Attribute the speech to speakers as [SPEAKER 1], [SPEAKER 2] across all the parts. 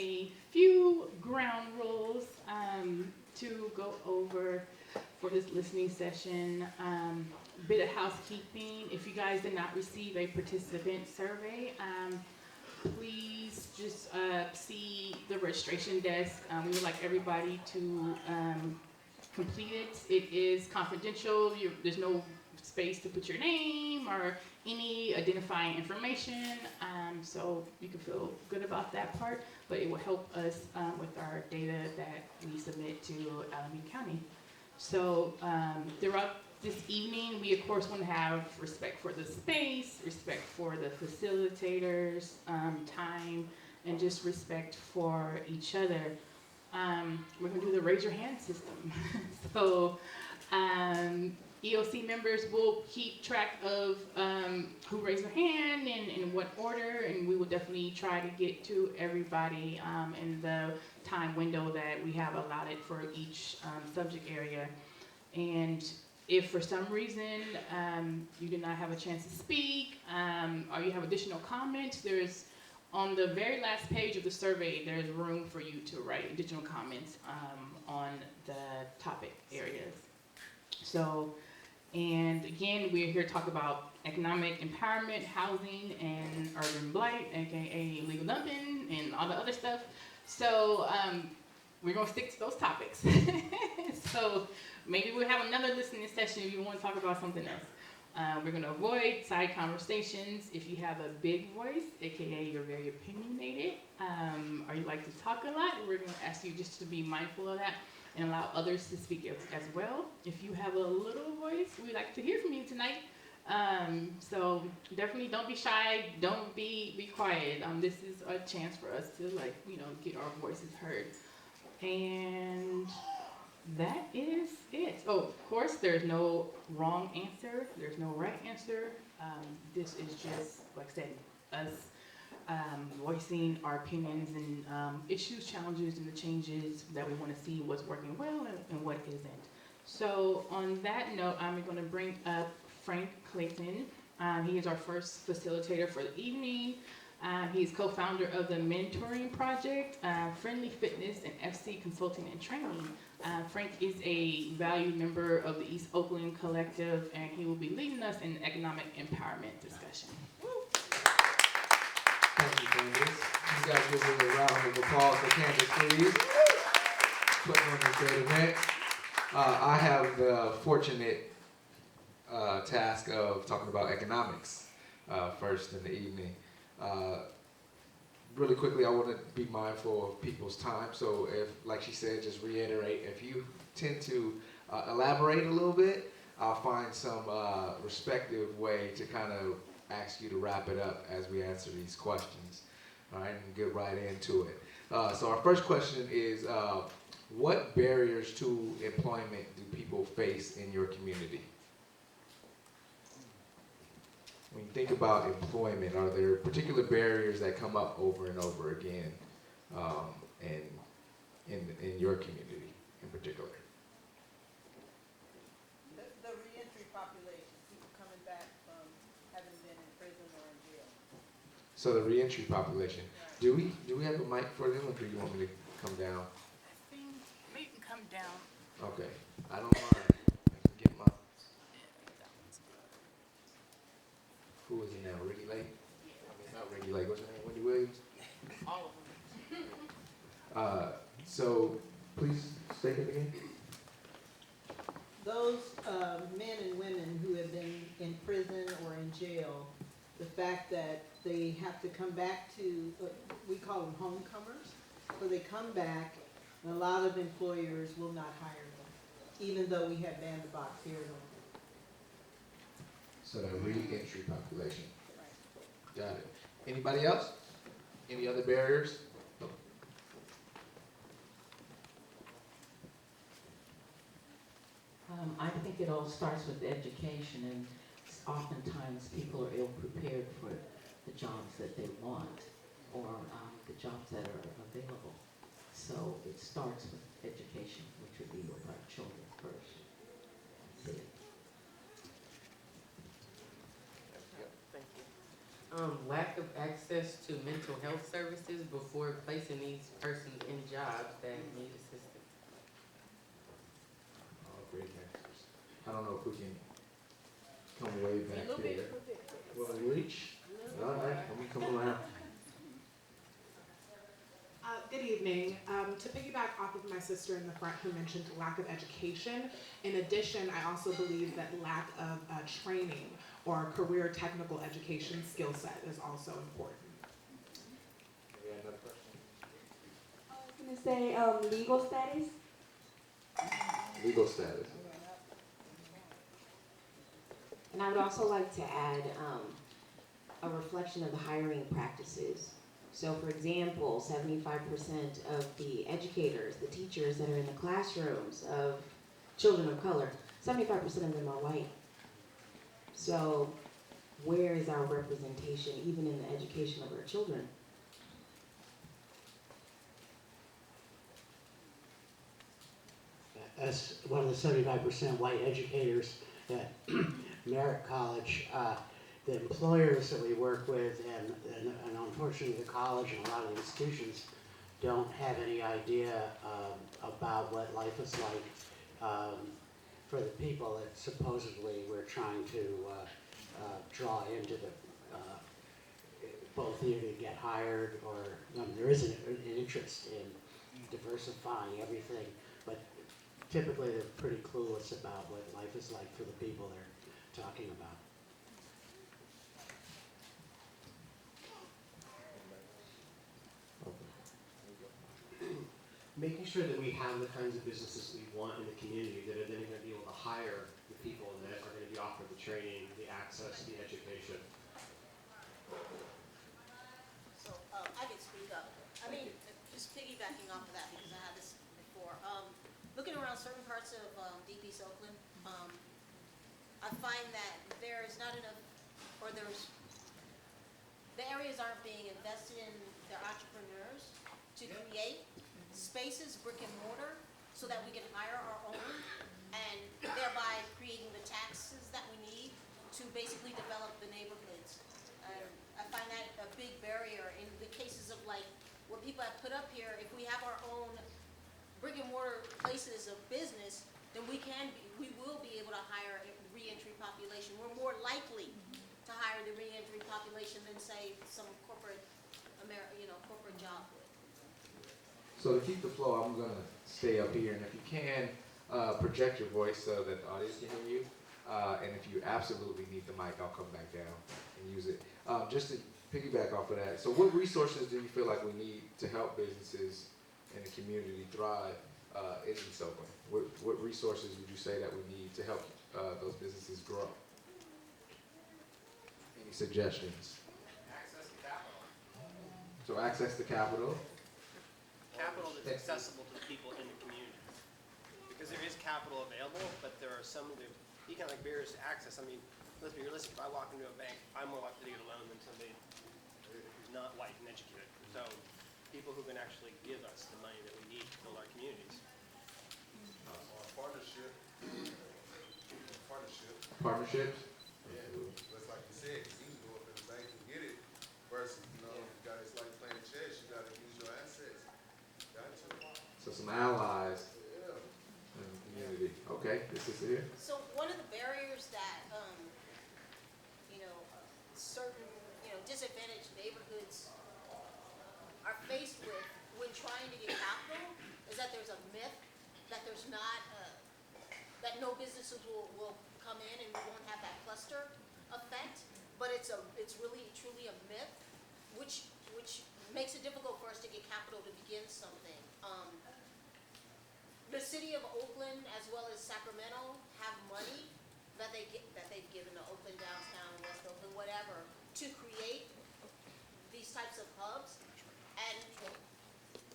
[SPEAKER 1] a few ground rules to go over for this listening session. Bit of housekeeping. If you guys did not receive a participant survey, please just see the registration desk. We would like everybody to complete it. It is confidential. There's no space to put your name or any identifying information, so you can feel good about that part, but it will help us with our data that we submit to Alameda County. So throughout this evening, we of course want to have respect for the space, respect for the facilitators, time, and just respect for each other. We're going to do the raise your hand system. So EOC members will keep track of who raised their hand and in what order, and we will definitely try to get to everybody in the time window that we have allotted for each subject area. And if for some reason you did not have a chance to speak or you have additional comments, there's on the very last page of the survey, there's room for you to write additional comments on the topic areas. So, and again, we're here to talk about economic empowerment, housing, and urban blight, aka legal dumping, and all the other stuff. So we're gonna stick to those topics. So maybe we'll have another listening session if you want to talk about something else. We're going to avoid side conversations. If you have a big voice, aka you're very opinionated, or you like to talk a lot, we're going to ask you just to be mindful of that and allow others to speak as well. If you have a little voice, we'd like to hear from you tonight. So definitely don't be shy, don't be quiet. This is a chance for us to get our voices heard. And that is it. Oh, of course, there's no wrong answer. There's no right answer. This is just, like I said, us voicing our opinions and issues, challenges, and the changes that we want to see, what's working well and what isn't. So on that note, I'm going to bring up Frank Clayton. He is our first facilitator for the evening. He's co-founder of the Mentoring Project, Friendly Fitness, and FC Consulting and Training. Frank is a valued member of the East Oakland Collective, and he will be leading us in the economic empowerment discussion.
[SPEAKER 2] Thank you, Candace. You guys give her a round of applause for Candace, please. Putting on this great event. I have the fortunate task of talking about economics first in the evening. Really quickly, I want to be mindful of people's time. So if, like she said, just reiterate, if you tend to elaborate a little bit, I'll find some respective way to kind of ask you to wrap it up as we answer these questions. All right, and get right into it. So our first question is, what barriers to employment do people face in your community? When you think about employment, are there particular barriers that come up over and over again in your community in particular?
[SPEAKER 3] The reentry population, people coming back from having been in prison or in jail.
[SPEAKER 2] So the reentry population. Right. Do we have a mic for them, or do you want me to come down?
[SPEAKER 1] I think maybe you can come down.
[SPEAKER 2] Okay, I don't mind. I can get my. Who is it now? Ricky Lake? I mean, not Ricky Lake. What's her name? Wendy Williams?
[SPEAKER 1] All of them.
[SPEAKER 2] So, please state it again.
[SPEAKER 3] Those men and women who have been in prison or in jail, the fact that they have to come back to, we call them homecomers, so they come back and a lot of employers will not hire them, even though we have bandbox here.
[SPEAKER 2] So the re-entry population.
[SPEAKER 3] Right.
[SPEAKER 2] Got it. Anybody else? Any other barriers? No.
[SPEAKER 4] I think it all starts with education, and oftentimes people are ill-prepared for the jobs that they want or the jobs that are available. So it starts with education, which would be with our children first. That's it.
[SPEAKER 5] Lack of access to mental health services before placing these persons in jobs that need assistance.
[SPEAKER 2] All great answers. I don't know if we can come way back there. Will we reach? All right, let me come around.
[SPEAKER 6] Good evening. To piggyback off of my sister in the front who mentioned lack of education, in addition, I also believe that lack of training or career technical education skill set is also important.
[SPEAKER 2] We have another question?
[SPEAKER 7] I was gonna say legal status.
[SPEAKER 2] Legal status.
[SPEAKER 8] And I would also like to add a reflection of the hiring practices. So for example, 75% of the educators, the teachers that are in the classrooms of children of color, 75% of them are white. So where is our representation even in the education of our children?
[SPEAKER 9] As one of the 75% white educators at Merritt College, the employers that we work with and unfortunately the college and a lot of the institutions don't have any idea about what life is like for the people that supposedly we're trying to draw into the both either to get hired or there is an interest in diversifying everything, but typically they're pretty clueless about what life is like for the people they're talking about.
[SPEAKER 10] Making sure that we have the kinds of businesses we want in the community that are then going to be able to hire the people that are going to be offered the training, the access, the education.
[SPEAKER 11] So I can speak up. I mean, just piggybacking off of that because I had this before. Looking around certain parts of East Oakland, I find that there is not enough, or the areas aren't being invested in their entrepreneurs to create spaces, brick and mortar, so that we can hire our own and thereby creating the taxes that we need to basically develop the neighborhoods. I find that a big barrier in the cases of like what people have put up here. If we have our own brick and mortar places of business, then we will be able to hire a reentry population. We're more likely to hire the reentry population than say some corporate job would.
[SPEAKER 2] So to keep the flow, I'm gonna stay up here, and if you can, project your voice so that the audience can hear you. And if you absolutely need the mic, I'll come back down and use it. Just to piggyback off of that, so what resources do you feel like we need to help businesses in the community thrive in East Oakland? What resources would you say that we need to help those businesses grow? Any suggestions?
[SPEAKER 10] Access to capital.
[SPEAKER 2] So access to capital.
[SPEAKER 10] Capital that's accessible to the people in the community. Because there is capital available, but there are some of the economic barriers to access. I mean, let's be realistic. If I walk into a bank, I'm more likely to get a loan than somebody who's not white and educated. So people who can actually give us the money that we need to build our communities.
[SPEAKER 2] Partnerships?
[SPEAKER 12] Yeah, that's like you said, you can go up in the bank and get it versus, it's like playing chess, you gotta use your assets.
[SPEAKER 2] So some allies
[SPEAKER 12] Yeah.
[SPEAKER 2] in the community. Okay, this is here.
[SPEAKER 11] So one of the barriers that certain disadvantaged neighborhoods are faced with when trying to get capital is that there's a myth that there's not that no businesses will come in and we won't have that cluster effect. But it's really truly a myth, which makes it difficult for us to get capital to begin something. The city of Oakland, as well as Sacramento, have money that they've given to Oakland downtown, West Oakland, whatever, to create these types of hubs. And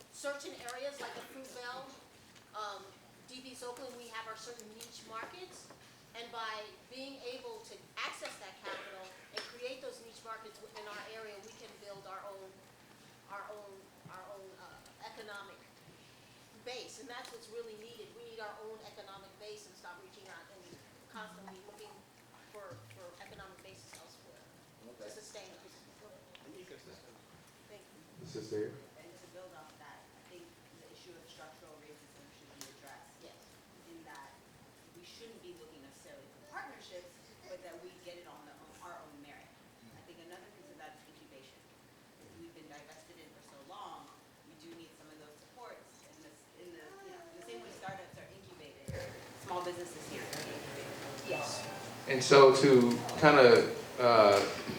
[SPEAKER 11] certain areas like the Fruit Belt, East Oakland, we have our certain niche markets, and by being able to access that capital and create those niche markets within our area, we can build our own economic base, and that's what's really needed. We need our own economic base and stop reaching out and constantly looking for economic bases elsewhere to sustain us. Thank you.
[SPEAKER 2] The sister here.
[SPEAKER 13] And to build off that, I think the issue of structural racism should be addressed.
[SPEAKER 11] Yes.
[SPEAKER 13] In that we shouldn't be looking necessarily for partnerships, but that we get it on our own merit. I think another piece of that is incubation. We've been divested in for so long, we do need some of those supports. The same way startups are incubated, small businesses here are incubated.
[SPEAKER 11] Yes.
[SPEAKER 2] And so to kind of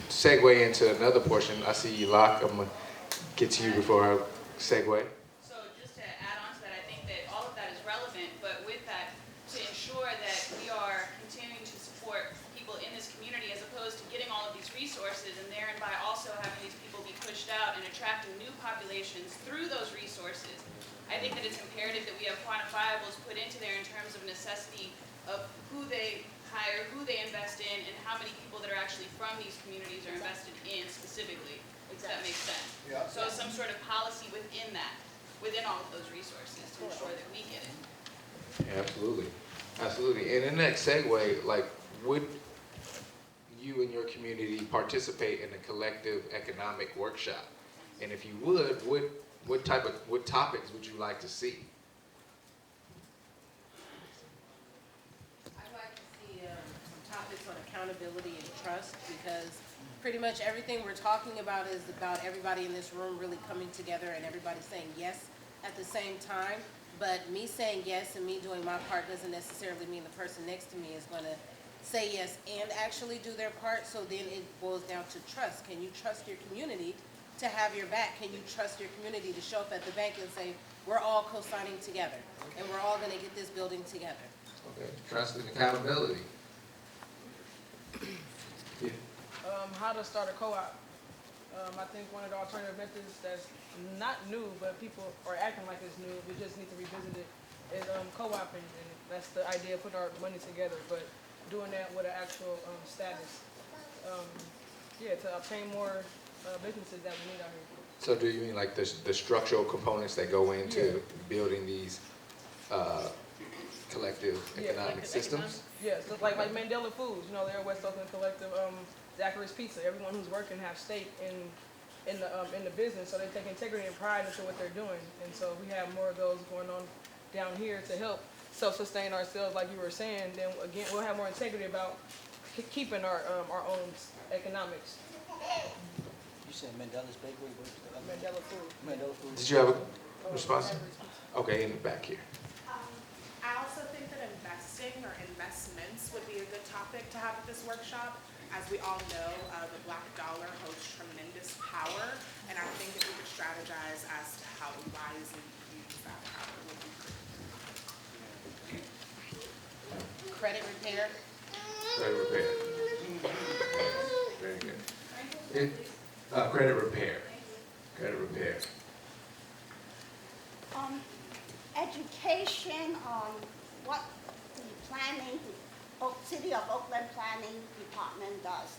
[SPEAKER 2] segue into another portion, I see you, Locke. I'm gonna get to you before I segue.
[SPEAKER 1] So just to add on to that, I think that all of that is relevant, but with that, to ensure that we are continuing to support people in this community as opposed to getting all of these resources and thereby also having these people be pushed out and attracting new populations through those resources. I think that it's imperative that we have quantifiables put into there in terms of necessity of who they hire, who they invest in, and how many people that are actually from these communities are invested in specifically. If that makes sense.
[SPEAKER 12] Yeah.
[SPEAKER 1] So some sort of policy within that, within all of those resources to ensure that we get it.
[SPEAKER 2] Yeah, absolutely, absolutely. And in that segue, like, would you and your community participate in a collective economic workshop? And if you would, what topics would you like to see?
[SPEAKER 14] I'd like to see some topics on accountability and trust, because pretty much everything we're talking about is about everybody in this room really coming together and everybody saying yes at the same time. But me saying yes and me doing my part doesn't necessarily mean the person next to me is going to say yes and actually do their part. So then it boils down to trust. Can you trust your community to have your back? Can you trust your community to show up at the bank and say, we're all co-signing together and we're all going to get this building together?
[SPEAKER 2] Okay, trust and accountability. Yeah.
[SPEAKER 15] How to start a co-op. I think one of the alternative methods that's not new, but people are acting like it's new, we just need to revisit it, is co-oping, and that's the idea of putting our money together, but doing that with an actual status. To obtain more businesses that we need out here.
[SPEAKER 2] So do you mean like the structural components that go into building these collective economic systems?
[SPEAKER 15] Yes, like Mandela Foods, they're West Oakland Collective, Zachary's Pizza. Everyone who's working have stake in the business, so they take integrity and pride into what they're doing. And so we have more of those going on down here to help self-sustain ourselves, like you were saying. Then again, we'll have more integrity about keeping our own economics.
[SPEAKER 16] You said Mandela's Bakery?
[SPEAKER 15] Mandela Foods.
[SPEAKER 16] Mandela Foods.
[SPEAKER 2] Did you have a response? Okay, in the back here.
[SPEAKER 6] I also think that investing or investments would be a good topic to have at this workshop. As we all know, the black dollar holds tremendous power, and I think if we could strategize as to how to wisely use that power would be great.
[SPEAKER 14] Credit repair.
[SPEAKER 2] Credit repair. Very good. Credit repair. Credit repair.
[SPEAKER 17] Education on what the planning, City of Oakland Planning Department does.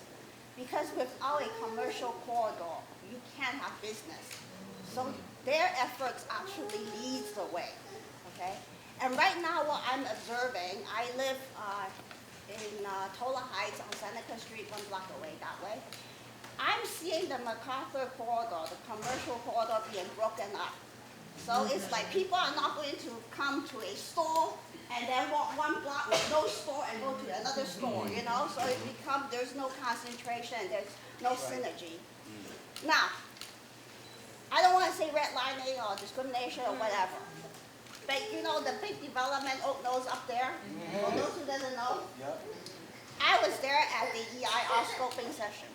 [SPEAKER 17] Because without a commercial corridor, you can't have business. So their efforts actually leads the way, okay? And right now what I'm observing, I live in Tola Heights on Seneca Street, 1 block away that way. I'm seeing the MacArthur corridor, the commercial corridor being broken up. So it's like people are not going to come to a store and then walk 1 block with no store and go to another store, So it becomes, there's no concentration, there's no synergy. Now, I don't want to say redlining or discrimination or whatever, but the big development, Oak Nose up there, for those who doesn't know, I was there at the EIR scoping session.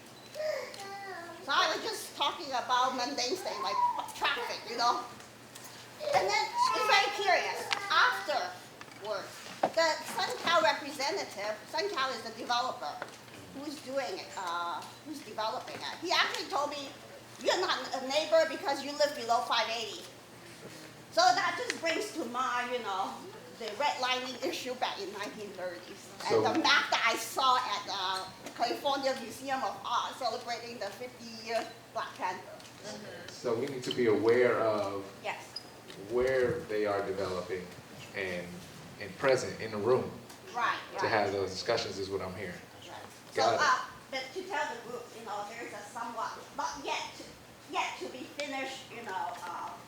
[SPEAKER 17] So I was just talking about mundane things like traffic, And then it's very curious. Afterwards, the SunCal representative, SunCal is the developer, who's doing it, who's developing it. He actually told me, you're not a neighbor because you live below 580. So that just brings to mind, the redlining issue back in 1930s. And the map that I saw at the California Museum of Art celebrating the 50-year Black Panther.
[SPEAKER 2] So we need to be aware of
[SPEAKER 17] Yes.
[SPEAKER 2] where they are developing and present in the room
[SPEAKER 17] Right.
[SPEAKER 2] to have those discussions is what I'm hearing.
[SPEAKER 17] Right.
[SPEAKER 2] Got it.
[SPEAKER 17] But to tell the group, there's a somewhat, not yet yet to be finished,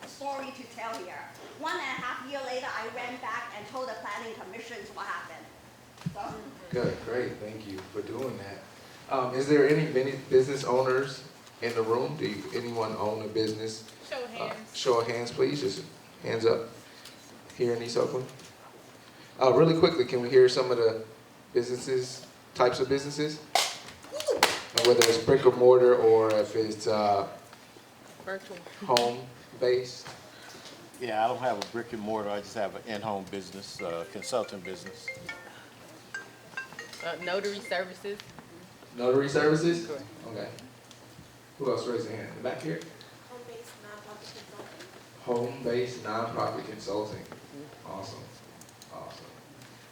[SPEAKER 17] story to tell here. 1.5 years later, I ran back and told the planning commissions what happened. So,
[SPEAKER 2] Good, great, thank you for doing that. Is there any business owners in the room? Anyone own a business?
[SPEAKER 14] Show of hands.
[SPEAKER 2] Show of hands, please, just hands up here in East Oakland. Really quickly, can we hear some of the businesses, types of businesses? And whether it's brick or mortar or if it's
[SPEAKER 14] Virtual.
[SPEAKER 2] home-based?
[SPEAKER 18] Yeah, I don't have a brick and mortar, I just have an in-home business, consulting business.
[SPEAKER 14] Notary services.
[SPEAKER 2] Notary services?
[SPEAKER 14] Correct.
[SPEAKER 2] Okay. Who else raised their hand? In the back here? Home-based nonprofit consulting. Awesome.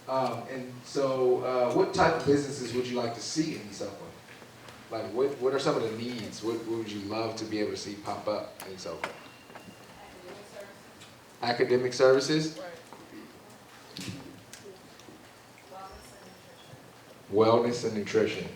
[SPEAKER 2] Awesome. And so, what type of businesses would you like to see in East Oakland? Like, what are some of the needs? What would you love to be able to see pop up in East Oakland? Academic services? Wellness and nutrition.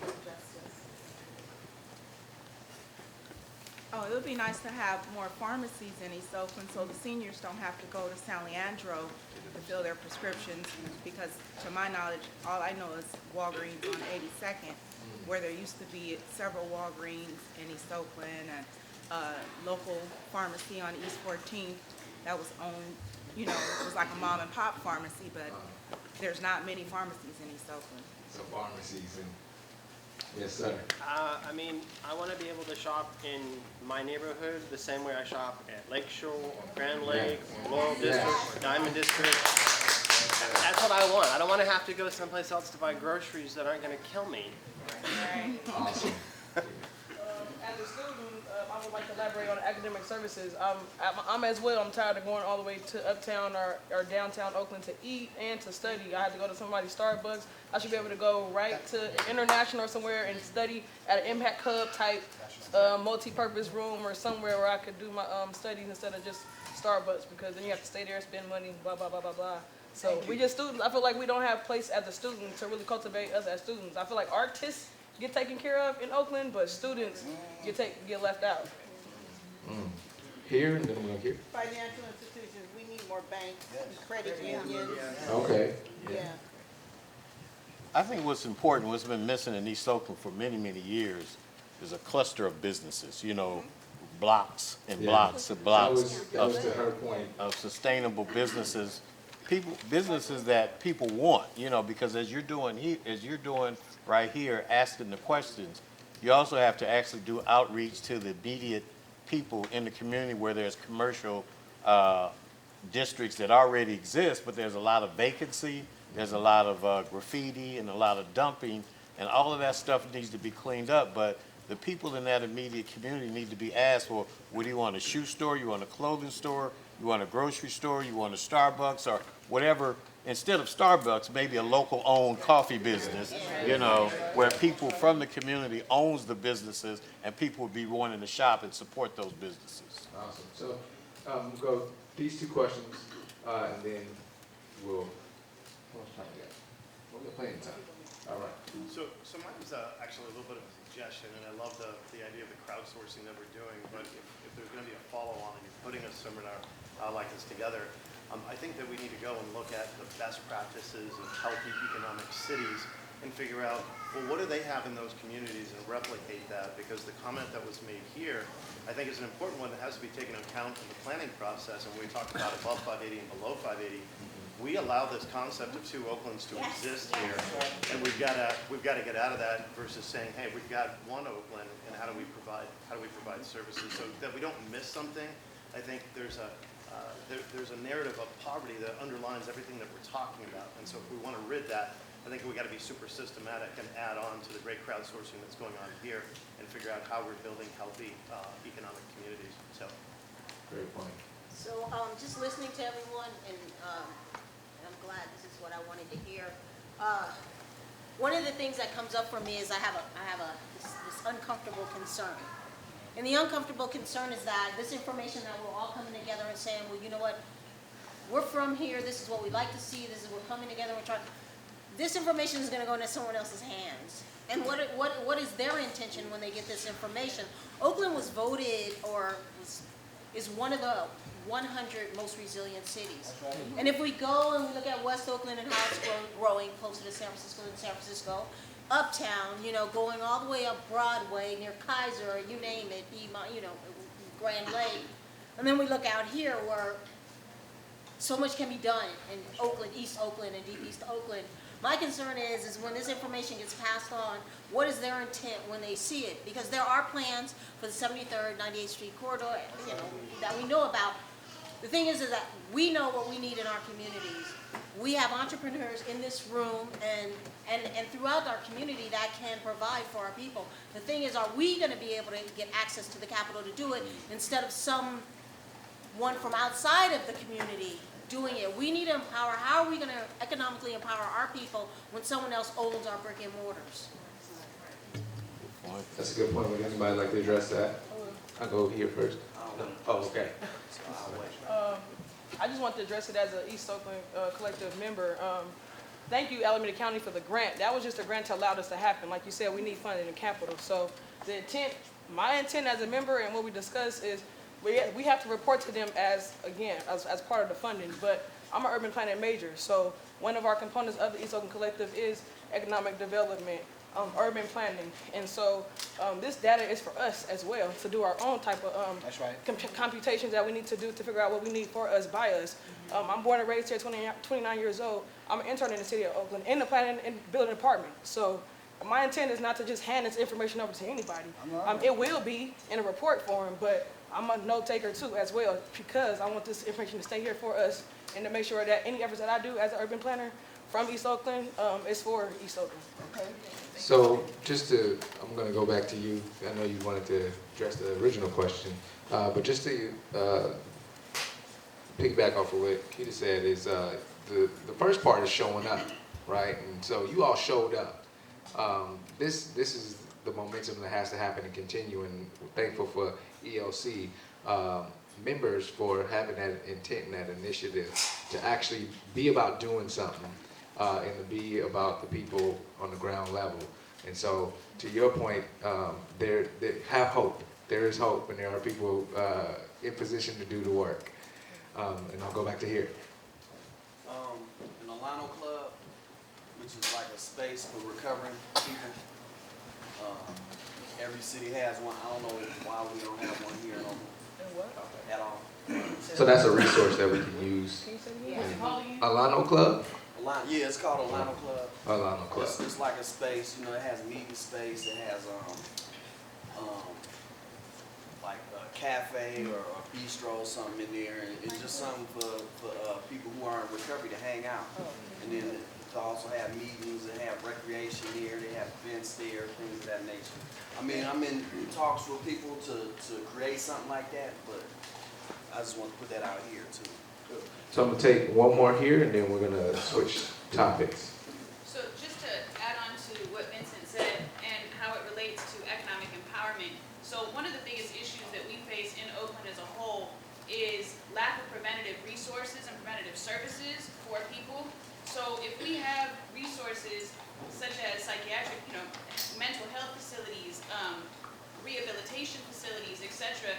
[SPEAKER 19] Oh, it would be nice to have more pharmacies in East Oakland so the seniors don't have to go to San Leandro to fill their prescriptions, because to my knowledge, all I know is Walgreens on 82nd, where there used to be several Walgreens in East Oakland, and a local pharmacy on East 14th that was owned, it was like a mom and pop pharmacy, but there's not many pharmacies in East Oakland.
[SPEAKER 2] So pharmacies and, yes, sir.
[SPEAKER 10] I want to be able to shop in my neighborhood the same way I shop at Lakeshore or Grand Lake or Laurel District or Diamond District. That's what I want. I don't want to have to go someplace else to buy groceries that aren't going to kill me.
[SPEAKER 2] Awesome.
[SPEAKER 15] As a student, I would like to elaborate on academic services. I'm as well. I'm tired of going all the way to uptown or downtown Oakland to eat and to study. I had to go to somebody's Starbucks. I should be able to go right to International or somewhere and study at an Impact Hub type multi-purpose room or somewhere where I could do my studies instead of just Starbucks, because then you have to stay there, spend money, blah, blah, blah, blah, blah. So we just students, I feel like we don't have place as a student to really cultivate us as students. I feel like artists get taken care of in Oakland, but students get left out.
[SPEAKER 2] Here, and then we're going to hear.
[SPEAKER 3] Financial institutions, we need more banks and credit unions.
[SPEAKER 2] Okay.
[SPEAKER 3] Yeah.
[SPEAKER 18] I think what's important, what's been missing in East Oakland for many, many years is a cluster of businesses, blocks and blocks and blocks
[SPEAKER 2] That was to her point.
[SPEAKER 18] of sustainable businesses, businesses that people want, because as you're doing right here, asking the questions, you also have to actually do outreach to the immediate people in the community where there's commercial districts that already exist, but there's a lot of vacancy, there's a lot of graffiti and a lot of dumping, and all of that stuff needs to be cleaned up. But the people in that immediate community need to be asked, well, what do you want, a shoe store, you want a clothing store, you want a grocery store, you want a Starbucks, or whatever. Instead of Starbucks, maybe a local owned coffee business, where people from the community owns the businesses and people would be wanting to shop and support those businesses.
[SPEAKER 2] Awesome. So we'll go these two questions and then we'll, how much time we got? We're going to play in time. All right.
[SPEAKER 20] So mine was actually a little bit of a suggestion, and I love the idea of the crowdsourcing that we're doing, but if there's going to be a follow-on and you're putting a seminar like this together, I think that we need to go and look at the best practices of healthy economic cities and figure out, well, what do they have in those communities and replicate that? Because the comment that was made here, I think is an important one that has to be taken into account in the planning process. And when we talk about above 580 and below 580, we allow this concept of two Oaklands to exist here. And we've got to get out of that versus saying, hey, we've got one Oakland, and how do we provide services so that we don't miss something? I think there's a narrative of poverty that underlines everything that we're talking about. And so if we want to rid that, I think we got to be super systematic and add on to the great crowdsourcing that's going on here and figure out how we're building healthy economic communities. So,
[SPEAKER 2] great point.
[SPEAKER 11] So just listening to everyone, and I'm glad this is what I wanted to hear. One of the things that comes up for me is I have this uncomfortable concern. And the uncomfortable concern is that this information that we're all coming together and saying, well, you know what, we're from here, this is what we'd like to see, this is we're coming together, we're trying. this information is gonna go into someone else's hands. And what is their intention when they get this information? Oakland was voted, is one of the 100 most resilient cities. And if we go and we look at West Oakland and how it's growing closer to San Francisco than San Francisco, uptown, you know, going all the way up Broadway, near Kaiser, you name it, you know, Grand Lake. And then we look out here where so much can be done in Oakland, East Oakland, and Deep East Oakland. My concern is when this information gets passed on, what is their intent when they see it? Because there are plans for the 73rd, 98th Street corridor, you know, that we know about. The thing is that we know what we need in our communities. We have entrepreneurs in this room and throughout our community that can provide for our people. The thing is, are we going to be able to get access to the capital to do it instead of someone from outside of the community doing it? We need to empower. How are we going to economically empower our people when someone else owns our brick and mortars?
[SPEAKER 2] That's a good point. Would anybody like to address that? I'll go here first. No. Oh, okay.
[SPEAKER 15] I just want to address it as an East Oakland collective member. Thank you, Alameda County, for the grant. That was just a grant to allow this to happen. Like you said, we need funding in capital. So the intent, my intent as a member and what we discussed is we have to report to them as part of the funding. But I'm an urban planning major, so one of our components of the East Oakland Collective is economic development, urban planning. And so this data is for us as well to do our own type of computations that we need to do to figure out what we need for us, by us. I'm born and raised here, 29 years old. I'm an intern in the city of Oakland in the planning and building department. So my intent is not to just hand this information over to anybody. It will be in a report form, but I'm a note taker too as well, because I want this information to stay here for us and to make sure that any efforts that I do as an urban planner from East Oakland is for East Oakland. Okay.
[SPEAKER 2] So I'm going to go back to you. I know you wanted to address the original question, but just to piggyback off of what Keita said is the first part is showing up, right? And so you all showed up. This is the momentum that has to happen and continue, and we're thankful for ELC members for having that intent and that initiative to actually be about doing something and to be about the people on the ground level. And so to your point, they have hope. There is hope, and there are people in position to do the work. And I'll go back to here.
[SPEAKER 21] An Alano Club, which is like a space for recovering people. Every city has one. I don't know why we don't have one here at all.
[SPEAKER 2] So that's a resource that we can use. Alano Club?
[SPEAKER 21] Yeah, it's called Alano Club.
[SPEAKER 2] Alano Club.
[SPEAKER 21] It's like a space, you know, it has meeting space, it has like a cafe or a bistro or something in there. And it's just something for people who are in recovery to hang out. And then to also have meetings, they have recreation here, they have events there, things of that nature. I mean, I'm in talks with people to create something like that, but I just want to put that out here too.
[SPEAKER 2] So I'm going to take one more here, and then we're going to switch topics.
[SPEAKER 22] So just to add on to what Vincent said and how it relates to economic empowerment. So one of the biggest issues that we face in Oakland as a whole is lack of preventative resources and preventative services for people. So if we have resources such as psychiatric, mental health facilities, rehabilitation facilities, etc.,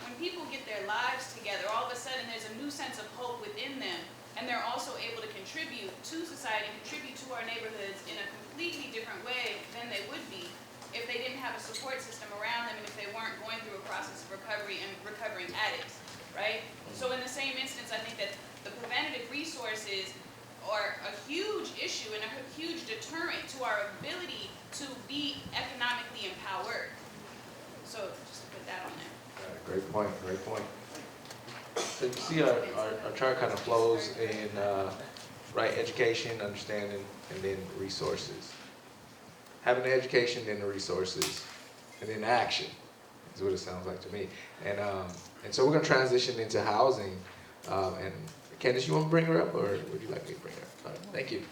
[SPEAKER 22] when people get their lives together, all of a sudden there's a new sense of hope within them, and they're also able to contribute to society, contribute to our neighborhoods in a completely different way than they would be if they didn't have a support system around them and if they weren't going through a process of recovery and recovering addicts, right? So in the same instance, I think that the preventative resources are a huge issue and a huge deterrent to our ability to be economically empowered. So just to put that on there.
[SPEAKER 2] Great point, great point. So you see our chart kind of flows in education, understanding, and then resources. Having the education, then the resources, and then action is what it sounds like to me. And so we're going to transition into housing. And Candace, you want to bring her up, or would you like me to bring her up? All right, thank you.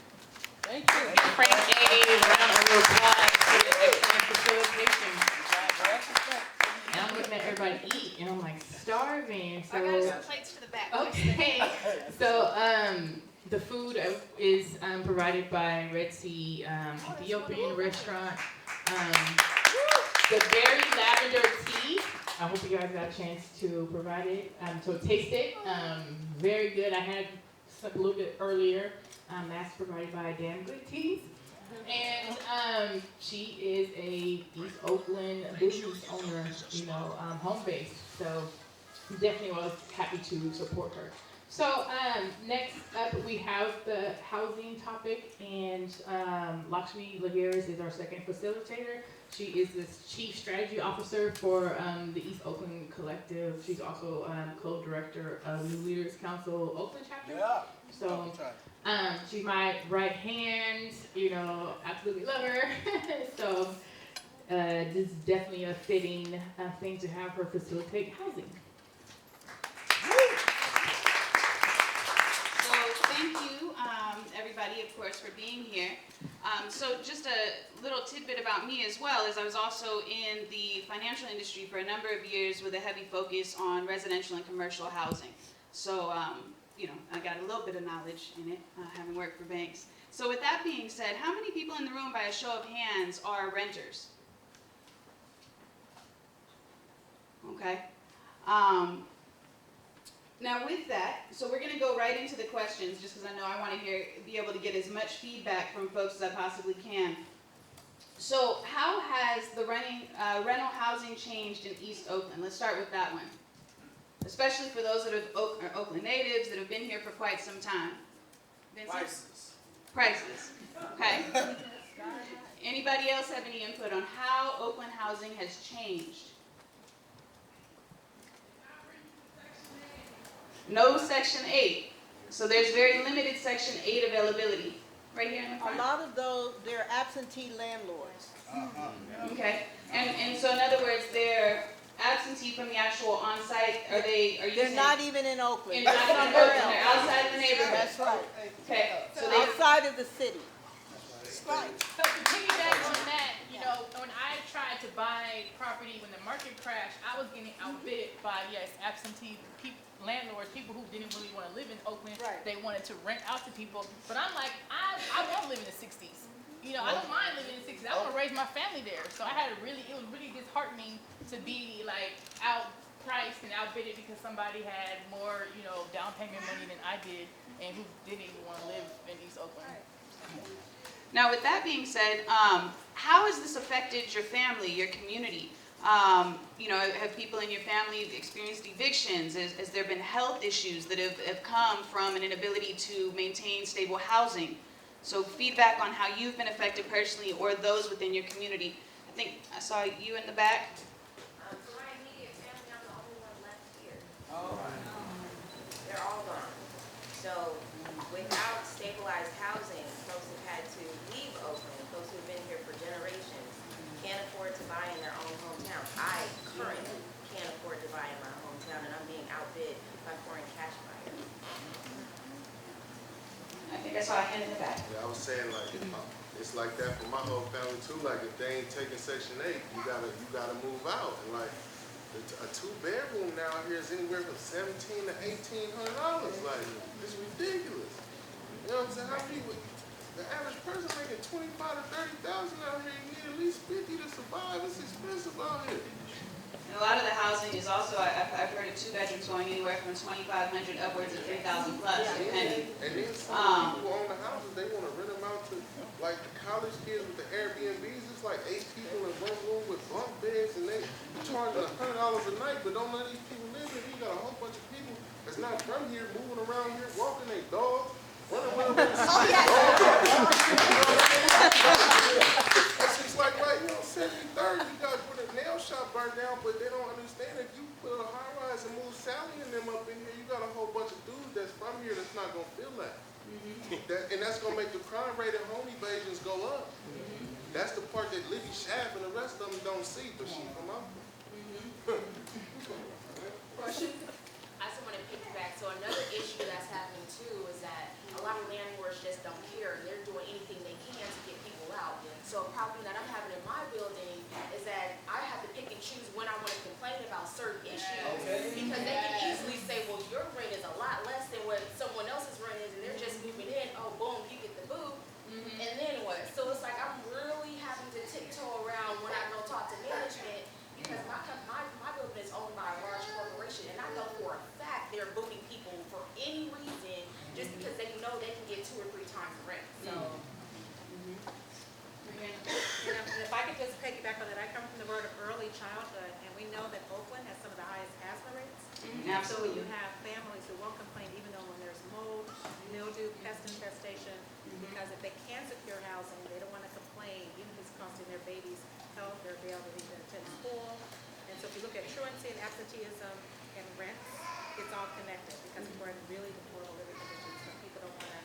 [SPEAKER 15] Thank you.
[SPEAKER 1] Frank, a round of applause for the excellent facilitation. And I'm looking at everybody eat, and I'm like starving. So
[SPEAKER 13] I got some plates to the back.
[SPEAKER 1] Okay. So The food is provided by Red Sea Ethiopian restaurant. The berry lavender tea. I hope you guys got a chance to provide it, to taste it. Very good. I had some a little bit earlier. That's provided by Damn Good Teas. And she is a East Oakland business owner, home based. So definitely was happy to support her. So next up we have the housing topic, and Lakshmi Lagares is our second facilitator. She is the Chief Strategy Officer for the East Oakland Collective. She's also co-director of New Leaders Council Oakland chapter.
[SPEAKER 16] Yeah.
[SPEAKER 1] So she's my right hand, absolutely love her. So this is definitely a fitting thing to have her facilitate housing.
[SPEAKER 4] Thank you, everybody, of course, for being here. So just a little tidbit about me as well is I was also in the financial industry for a number of years with a heavy focus on residential and commercial housing. So, I got a little bit of knowledge in it, having worked for banks. So with that being said, how many people in the room, by a show of hands, are renters? Okay. Now with that, so we're going to go right into the questions, just because I know I want to be able to get as much feedback from folks as I possibly can. So how has the rental housing changed in East Oakland? Let's start with that one. Especially for those that are Oakland natives that have been here for quite some time. Vincent? Prices. Okay. Anybody else have any input on how Oakland housing has changed? No Section 8. So there's very limited Section 8 availability. Right here in the front.
[SPEAKER 3] A lot of those, they're absentee landlords.
[SPEAKER 4] Okay. And so in other words, they're absentee from the actual on-site. They're
[SPEAKER 3] not even in Oakland.
[SPEAKER 4] Not even in Oakland. They're outside the neighborhood.
[SPEAKER 3] That's right.
[SPEAKER 4] Okay.
[SPEAKER 3] So outside of the city.
[SPEAKER 1] Right. So to piggyback on that, when I tried to buy property when the market crashed, I was getting outbid by, absentee landlords, people who didn't really want to live in Oakland. Right. They wanted to rent out to people. But I'm like, I want to live in the 60s. I don't mind living in the 60s. I want to raise my family there. So it was really disheartening to be outpriced and outbidded because somebody had more, down payment money than I did and who didn't even want to live in East Oakland.
[SPEAKER 4] Now, with that being said, how has this affected your family, your community? Have people in your family experienced evictions? Has there been health issues that have come from an inability to maintain stable housing? So feedback on how you've been affected personally or those within your community. I think I saw you in the back.
[SPEAKER 8] For my immediate family, I'm the only one left here. They're all gone. So without stabilized housing, folks have had to leave Oakland. Folks who've been here for generations can't afford to buy in their own hometown. I currently can't afford to buy in my hometown, and I'm being outbid by foreign cash buyers.
[SPEAKER 4] I think I saw a hand in the back.
[SPEAKER 12] Yeah, I was saying it's like that for my whole family too. Like if they ain't taking Section 8, you gotta move out. And like a 2-bedroom now here is anywhere from $1,700 to $1,800. Like it's ridiculous. You know what I'm saying? How people, the average person making $25,000 to $30,000 out here, you need at least 50 to survive. It's expensive out here.
[SPEAKER 4] And a lot of the housing is also, I've heard of 2 bedrooms going anywhere from $2,500 upwards of $3,000 plus, depending.
[SPEAKER 12] And then some people own the houses, they want to rent them out to like the college kids with the Airbnbs. It's like 8 people in one room with bunk beds, and they charging $100 a night, but don't let these people live here. You got a whole bunch of people that's not from here moving around here, walking their dogs, running around with the It's just like right, 73rd, you got put a nail shop burned down, but they don't understand if you put a high rise and move Sally and them up in here, you got a whole bunch of dudes that's from here that's not gonna feel that. And that's gonna make the crime rate and home evasions go up. That's the part that Libby Schaff and the rest of them don't see, but she from up there.
[SPEAKER 8] I just want to piggyback. So another issue that's happening too is that a lot of landlords just don't care. They're doing anything they can to get people out. So a problem that I'm having in my building is that I have to pick and choose when I want to complain about certain issues. Because they can easily say, well, your rent is a lot less than what someone else's rent is, and they're just moving
[SPEAKER 5] people for any reason, just because they know they can get 2 or 3 times the rent, so.
[SPEAKER 7] And if I could just piggyback on that, I come from the word of early childhood, and we know that Oakland has some of the highest asthma rates. So you have families who won't complain even though when there's mold, mildew, pest infestation, because if they can secure housing, they don't want to complain, even if it's costing their babies health, their ability to attend school. And so if you look at truancy and absenteeism and rents, it's all connected, because we're in really deplorable living conditions, so people don't want to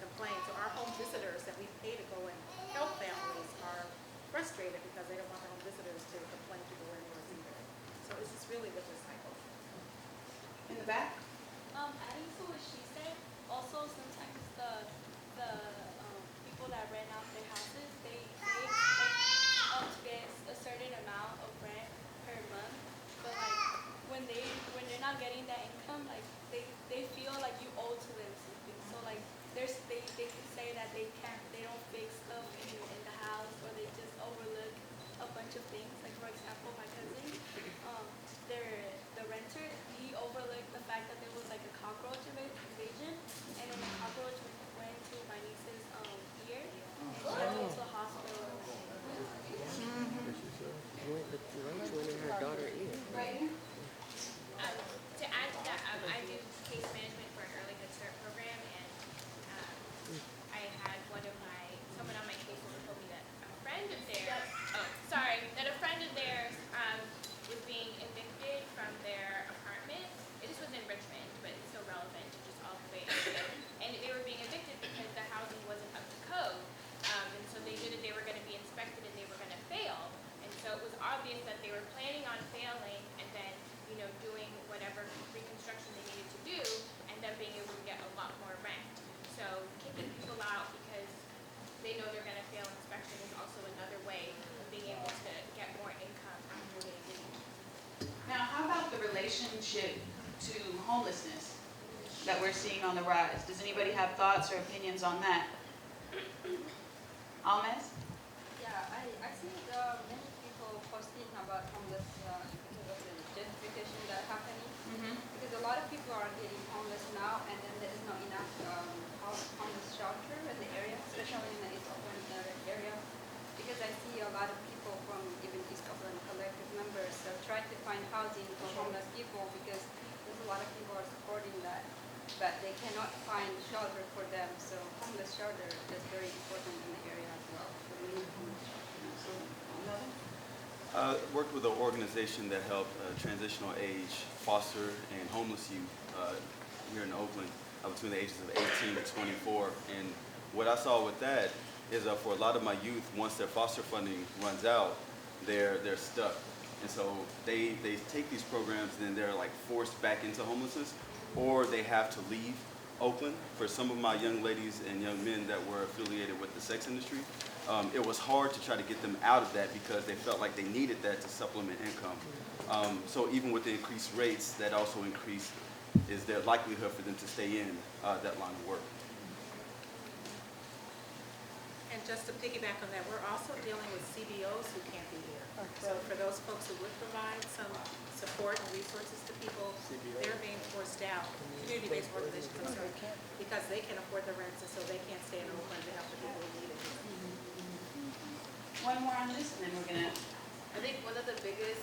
[SPEAKER 7] complain. So our home visitors that we pay to go and help families are frustrated because they don't want their home visitors to complain to go anywhere either. So it's just really with this cycle.
[SPEAKER 4] In the back?
[SPEAKER 23] Adding to what she said, also sometimes the people that rent out their houses, they expect to get a certain amount of rent per month, but like when they're not getting that income, like they feel like you owe to them something. So like they can say that they don't fix stuff in the house, or they just overlook a bunch of things. Like for example, my cousin, the renter, he overlooked the fact that there was like a cockroach invasion, and then the cockroach went to my niece's ear, and she had to go to the hospital.
[SPEAKER 4] Right here.
[SPEAKER 5] To add to that, I do case management for an early head start program, and I had someone on my case who told me that a friend of theirs, that a friend of theirs was being evicted from their apartment. This was in Richmond, but it's still relevant to just all the way up there. And they were being evicted because the housing wasn't up to code. And so they knew that they were going to be inspected and they were going to fail. And so it was obvious that they were planning on failing and then, doing whatever reconstruction they needed to do, and then being able to get a lot more rent. So kicking people out because they know they're going to fail inspection is also another way of being able to get more income after they leave.
[SPEAKER 4] Now, how about the relationship to homelessness that we're seeing on the rise? Does anybody have thoughts or opinions on that? Almez?
[SPEAKER 23] Yeah, I see many people posting about homeless because of the gentrification that's happening. Because a lot of people are getting homeless now, and then there is not enough homeless shelter in the area, especially in the East Oakland area. Because I see a lot of people from even East Oakland collective members trying to find housing for homeless people, because there's a lot of people are supporting that, but they cannot find shelter for them. So homeless shelter is very important in the area as well. So we need homeless shelter.
[SPEAKER 24] Worked with an organization that helped transitional age, foster, and homeless youth here in Oakland between the ages of 18 to 24. And what I saw with that is for a lot of my youth, once their foster funding runs out, they're stuck. And so they take these programs and then they're like forced back into homelessness, or they have to leave Oakland. For some of my young ladies and young men that were affiliated with the sex industry, it was hard to try to get them out of that because they felt like they needed that to supplement income. So even with the increased rates, that also increased is their likelihood for them to stay in that line of work.
[SPEAKER 7] And just to piggyback on that, we're also dealing with CBOs who can't be here. So for those folks who would provide some support and resources to people, they're being forced out, community-based organizations, I'm sorry, because they can afford the rents, and so they can't stay in Oakland to help the people who need it.
[SPEAKER 4] One more on this, and then we're gonna.
[SPEAKER 25] I think one of the biggest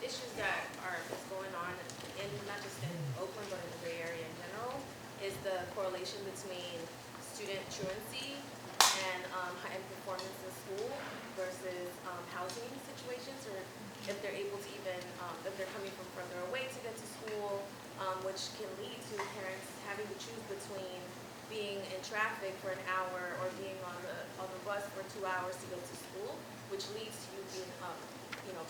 [SPEAKER 25] issues that is going on in not just in Oakland but in the Bay Area in general is the correlation between student truancy and heightened performance in school versus housing situations, or if they're able to even if they're coming from further away to get to school, which can lead to parents having to choose between being in traffic for an hour or being on the bus for 2 hours to go to school, which leads to you being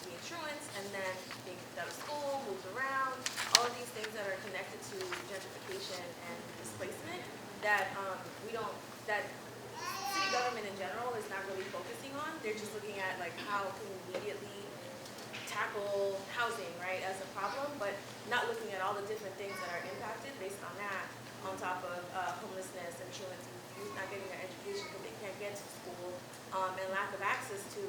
[SPEAKER 25] being truants and then being kicked out of school, moved around, all of these things that are connected to gentrification and displacement that that city government in general is not really focusing on. They're just looking at like how can we immediately tackle housing, right, as a problem, but not looking at all the different things that are impacted based on that, on top of homelessness and truancy, youth not getting their education because they can't get to school, and lack of access to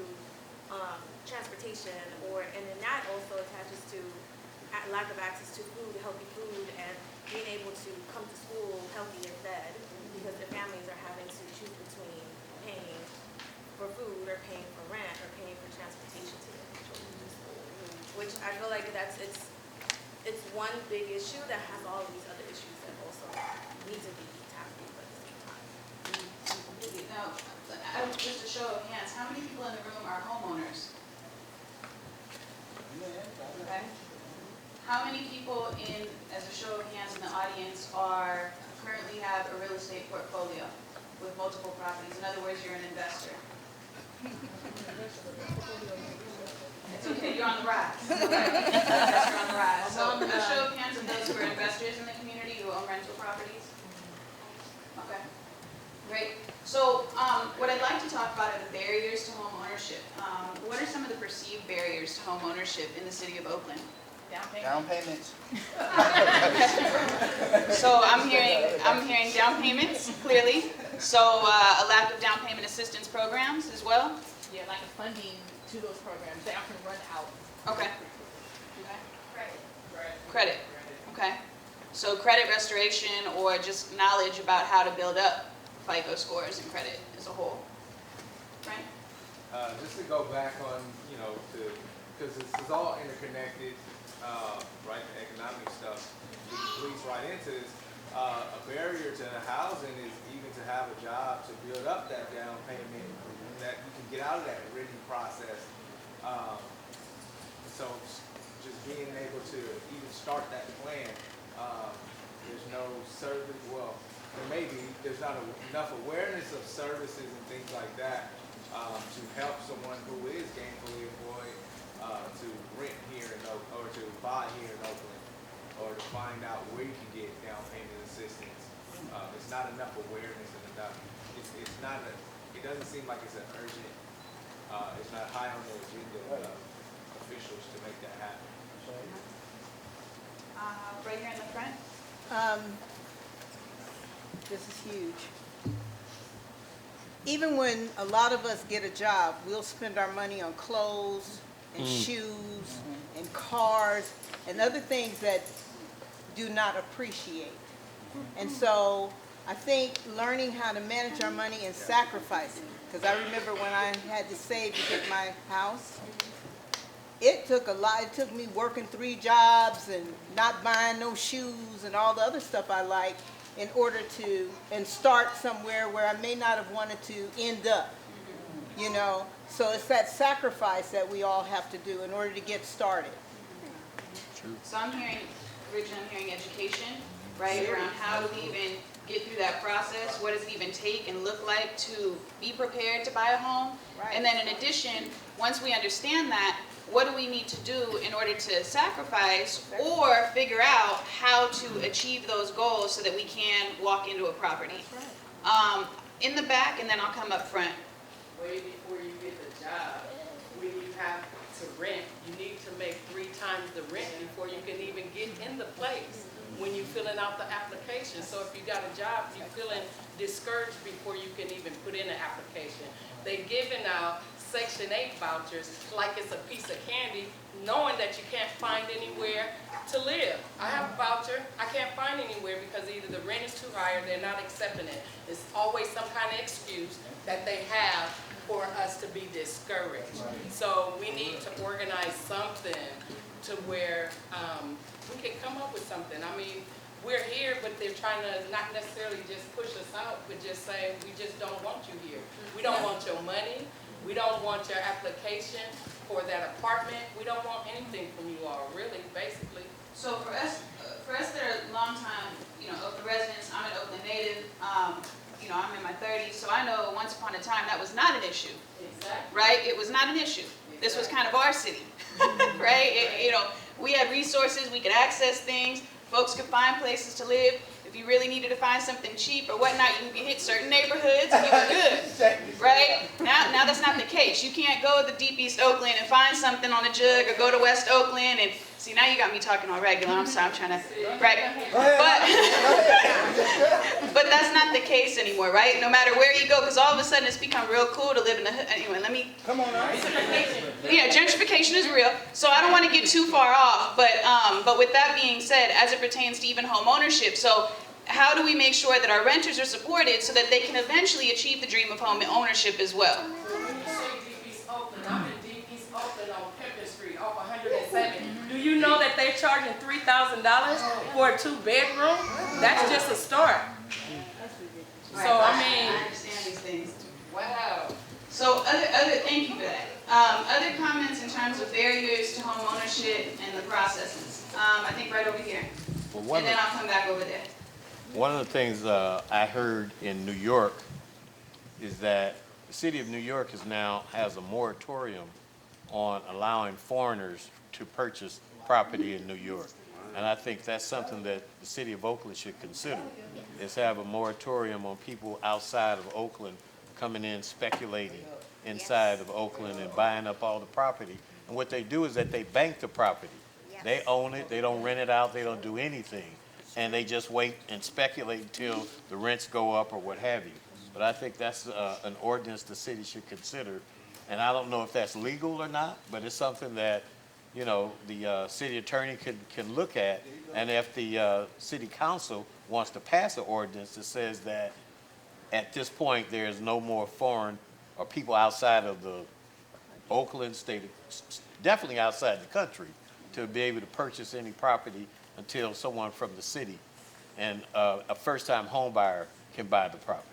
[SPEAKER 25] transportation, and then that also attaches to lack of access to food, healthy food, and for food or paying for rent or paying for transportation to get their children to school. Which I feel like it's one big issue that has all of these other issues that also need to be tackled at the same time.
[SPEAKER 4] Now, just a show of hands, how many people in the room are homeowners? Okay. How many people as a show of hands in the audience currently have a real estate portfolio with multiple properties? In other words, you're an investor. It's okay, you're on the rise. You're on the rise. So a show of hands of those who are investors in the community who own rental properties. Okay, great. So what I'd like to talk about are the barriers to home ownership. What are some of the perceived barriers to home ownership in the city of Oakland?
[SPEAKER 16] Down payments.
[SPEAKER 4] So I'm hearing down payments, clearly. So a lack of down payment assistance programs as well?
[SPEAKER 1] Yeah, like funding to those programs, they often run out.
[SPEAKER 4] Okay. Credit. Okay. So credit restoration or just knowledge about how to build up FICO scores and credit as a whole. Right?
[SPEAKER 2] Just to go back on, because this is all interconnected, right, the economic stuff bleeds right into this. A barrier to housing is even to have a job to build up that down payment, that you can get out of that renting process. So just being able to even start that plan, there's no service, there's not enough awareness of services and things like that to help someone who is gainfully employed to rent here or to buy here in Oakland, or to find out where you can get down payment assistance. It's not enough awareness and enough. It doesn't seem like it's an urgent. It's not high on the agenda of officials to make that happen.
[SPEAKER 4] Right here in the front.
[SPEAKER 3] This is huge. Even when a lot of us get a job, we'll spend our money on clothes and shoes and cars and other things that do not appreciate. And so I think learning how to manage our money and sacrificing, because I remember when I had to save to get my house, it took a lot. It took me working 3 jobs and not buying no shoes and all the other stuff I like in order to start somewhere where I may not have wanted to end up, So it's that sacrifice that we all have to do in order to get started.
[SPEAKER 4] True. So originally I'm hearing education, right, around how do we even get through that process, what does it even take and look like to be prepared to buy a home, and then in addition, once we understand that, what do we need to do in order to sacrifice or figure out how to achieve those goals so that we can walk into a property. In the back, and then I'll come up front.
[SPEAKER 6] Way before you get the job, when you have to rent, you need to make 3 times the rent before you can even get in the place when you're filling out the application. So if you got a job, you're feeling discouraged before you can even put in an application. They're giving out Section 8 vouchers like it's a piece of candy, knowing that you can't find anywhere to live. I have a voucher, I can't find anywhere because either the rent is too high or they're not accepting it. It's always some kind of excuse that they have for us to be discouraged. So we need to organize something to where we can come up with something. I mean, we're here, but they're trying to not necessarily just push us out, but just say, we just don't want you here. We don't want your money. We don't want your application for that apartment. We don't want anything from you all, really, basically.
[SPEAKER 4] So for us that are long-time, Oakland residents, I'm an Oakland native, I'm in my 30s, so I know once upon a time that was not an issue.
[SPEAKER 6] Exactly.
[SPEAKER 4] Right? It was not an issue. This was kind of our city, right? We had resources, we could access things, folks could find places to live. If you really needed to find something cheap or whatnot, you could hit certain neighborhoods and you were good, right? Now that's not the case. You can't go to deep East Oakland and find something on a jug or go to West Oakland and, see, now you got me talking all regular. I'm sorry, I'm trying to, right? But that's not the case anymore, right? No matter where you go, because all of a sudden it's become real cool to live in the hood. Anyway, come on now. Gentrification is real, so I don't want to get too far off, but with that being said, as it pertains to even home ownership, so how do we make sure that our renters are supported so that they can eventually achieve the dream of home ownership as well?
[SPEAKER 6] know that they're charging $3,000 for a 2-bedroom? That's just a start. So, I mean.
[SPEAKER 4] I understand these things. Wow. So thank you for that. Other comments in terms of barriers to home ownership and the processes? I think right over here.
[SPEAKER 18] Well,
[SPEAKER 4] and then I'll come back over there.
[SPEAKER 18] One of the things I heard in New York is that the city of New York has a moratorium on allowing foreigners to purchase property in New York. And I think that's something that the city of Oakland should consider, is have a moratorium on people outside of Oakland coming in speculating inside of Oakland and buying up all the property. And what they do is that they bank the property. They own it, they don't rent it out, they don't do anything. And they just wait and speculate until the rents go up or what have you. But I think that's an ordinance the city should consider. And I don't know if that's legal or not, but it's something that, you know, the city attorney can look at. And if the city council wants to pass an ordinance that says that at this point there is no more foreign or people outside of the Oakland state, definitely outside the country, to be able to purchase any property until someone from the city and a first-time home buyer can buy the property.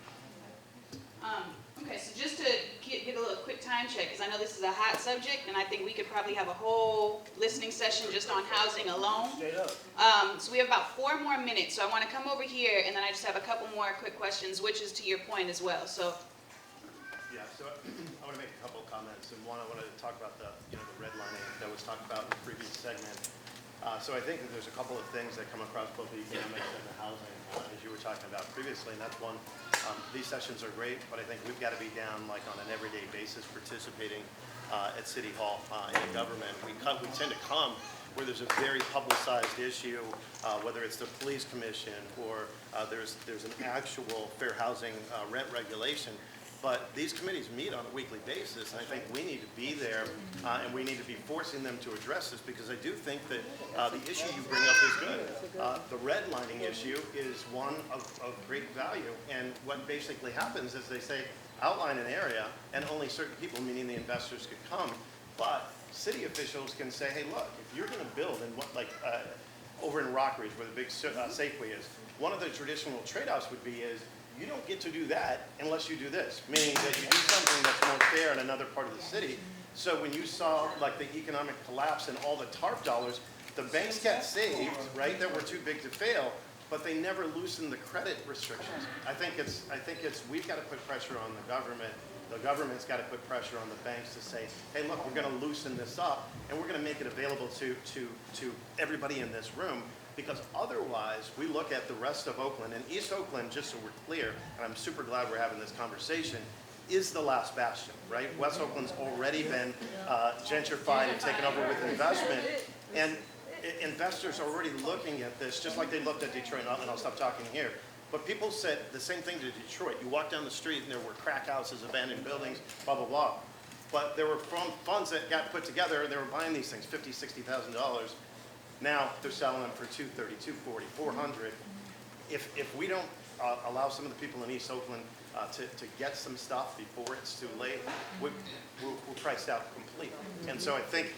[SPEAKER 4] Okay, so just to get a little quick time check, because I know this is a hot subject, and I think we could probably have a whole listening session just on housing alone. So we have about 4 more minutes, so I want to come over here, and then I just have a couple more quick questions, which is to your point as well. So.
[SPEAKER 20] Yeah, so I want to make a couple of comments, and one, I wanted to talk about the redlining that was talked about in the previous segment. So I think that there's a couple of things that come across both the economics and the housing, as you were talking about previously, and that's one. These sessions are great, but I think we've got to be down like on an everyday basis participating at City Hall in the government. We tend to come where there's a very publicized issue, whether it's the police commission or there's an actual fair housing rent regulation. But these committees meet on a weekly basis, and I think we need to be there, and we need to be forcing them to address this, because I do think that the issue you bring up is good. The redlining issue is one of great value, and what basically happens is they say, outline an area, and only certain people, meaning the investors, could come, but city officials can say, hey, look, if you're going to build in over in Rockridge, where the big Safeway is, one of the traditional trade-offs would be you don't get to do that unless you do this, meaning that you do something that's more fair in another part of the city. So when you saw like the economic collapse and all the TARP dollars, the banks got saved, right, that were too big to fail, but they never loosened the credit restrictions. I think it's we've got to put pressure on the government. The government's got to put pressure on the banks to say, hey, look, we're going to loosen this up, and we're going to make it available to everybody in this room. Because otherwise, we look at the rest of Oakland, and East Oakland, just so we're clear, and I'm super glad we're having this conversation, is the last bastion, right? West Oakland's already been gentrified and taken over with investment, and investors are already looking at this, just like they looked at Detroit, and I'll stop talking here. But people said the same thing to Detroit. You walk down the street, and there were crack houses, abandoned buildings, blah, blah, blah. But there were funds that got put together, and they were buying these things, $50,000, $60,000. Now they're selling them for $230,000, $240,000, $400,000. If we don't allow some of the people in East Oakland to get some stuff before it's too late, we're priced out completely. And so I think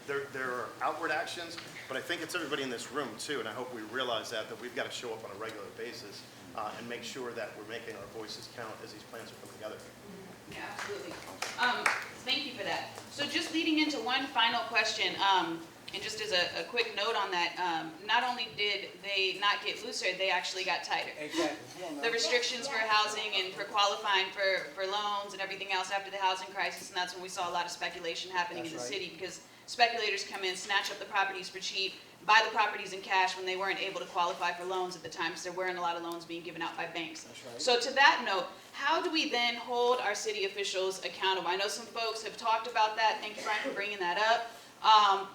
[SPEAKER 20] there are outward actions, but I think it's everybody in this room too, and I hope we realize that we've got to show up on a regular basis and make sure that we're making our voices count as these plans are coming together.
[SPEAKER 4] Yeah, absolutely. Thank you for that. So just leading into one final question, and just as a quick note on that, not only did they not get looser, they actually got tighter.
[SPEAKER 16] Exactly.
[SPEAKER 4] The restrictions for housing and for qualifying for loans and everything else after the housing crisis, and that's when we saw a lot of speculation happening in the city, because speculators come in, snatch up the properties for cheap, buy the properties in cash when they weren't able to qualify for loans at the time, because there weren't a lot of loans being given out by banks.
[SPEAKER 16] Right.
[SPEAKER 4] So to that note, how do we then hold our city officials accountable? I know some folks have talked about that. Thank you, Brian, for bringing that up.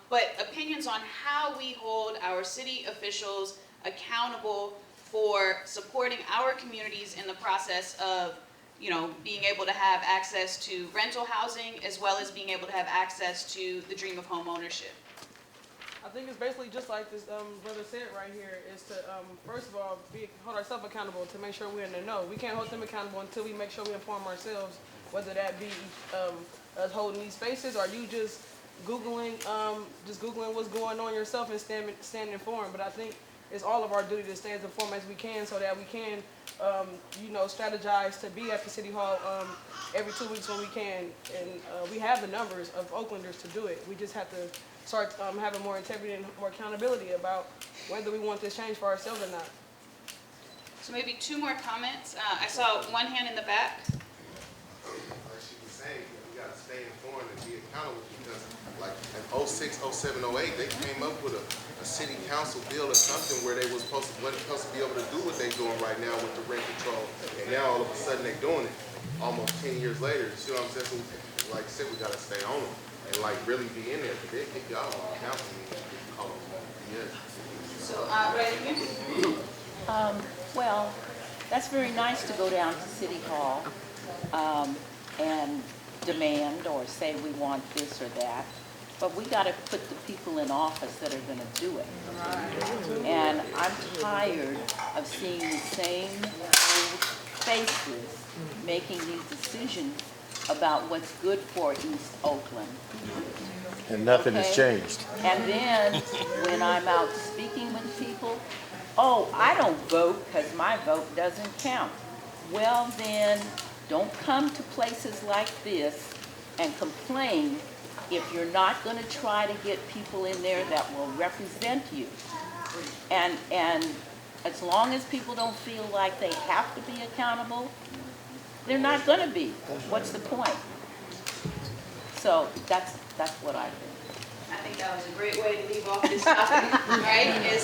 [SPEAKER 4] But opinions on how we hold our city officials accountable for supporting our communities in the process of, being able to have access to rental housing, as well as being able to have access to the dream of home ownership.
[SPEAKER 15] I think it's basically just like this brother said right here, is to, first of all, hold ourselves accountable to make sure we're in the know. We can't hold them accountable until we make sure we inform ourselves, whether that be us holding these spaces or you just Googling, just Googling what's going on yourself and stand informed. But I think it's all of our duty to stay as informed as we can so that we can, strategize to be at the City Hall every 2 weeks when we can. And we have the numbers of Oaklanders to do it. We just have to start having more integrity and more accountability about whether we want this change for ourselves or not.
[SPEAKER 4] So maybe 2 more comments. I saw one hand in the back.
[SPEAKER 12] Like she was saying, we gotta stay informed and be accountable because like in 06, 07, 08, they came up with a city council bill or something where they wasn't supposed to be able to do what they're doing right now with the rent control. And now all of a sudden they're doing it almost 10 years later. You see what I'm saying? So like I said, we gotta stay on them and like really be in there. But they kick y'all on the council and yeah.
[SPEAKER 4] So, right here.
[SPEAKER 9] Well, that's very nice to go down to City Hall and demand or say we want this or that, but we got to put the people in office that are going to do it. And I'm tired of seeing the same faces making these decisions about what's good for East Oakland.
[SPEAKER 18] And nothing has changed.
[SPEAKER 9] And then when I'm out speaking with people, oh, I don't vote because my vote doesn't count. Well then, don't come to places like this and complain if you're not going to try to get people in there that will represent you. And as long as people don't feel like they have to be accountable, they're not going to be. What's the point? So that's what I think.
[SPEAKER 4] I think that was a great way to leave off this topic, right? Is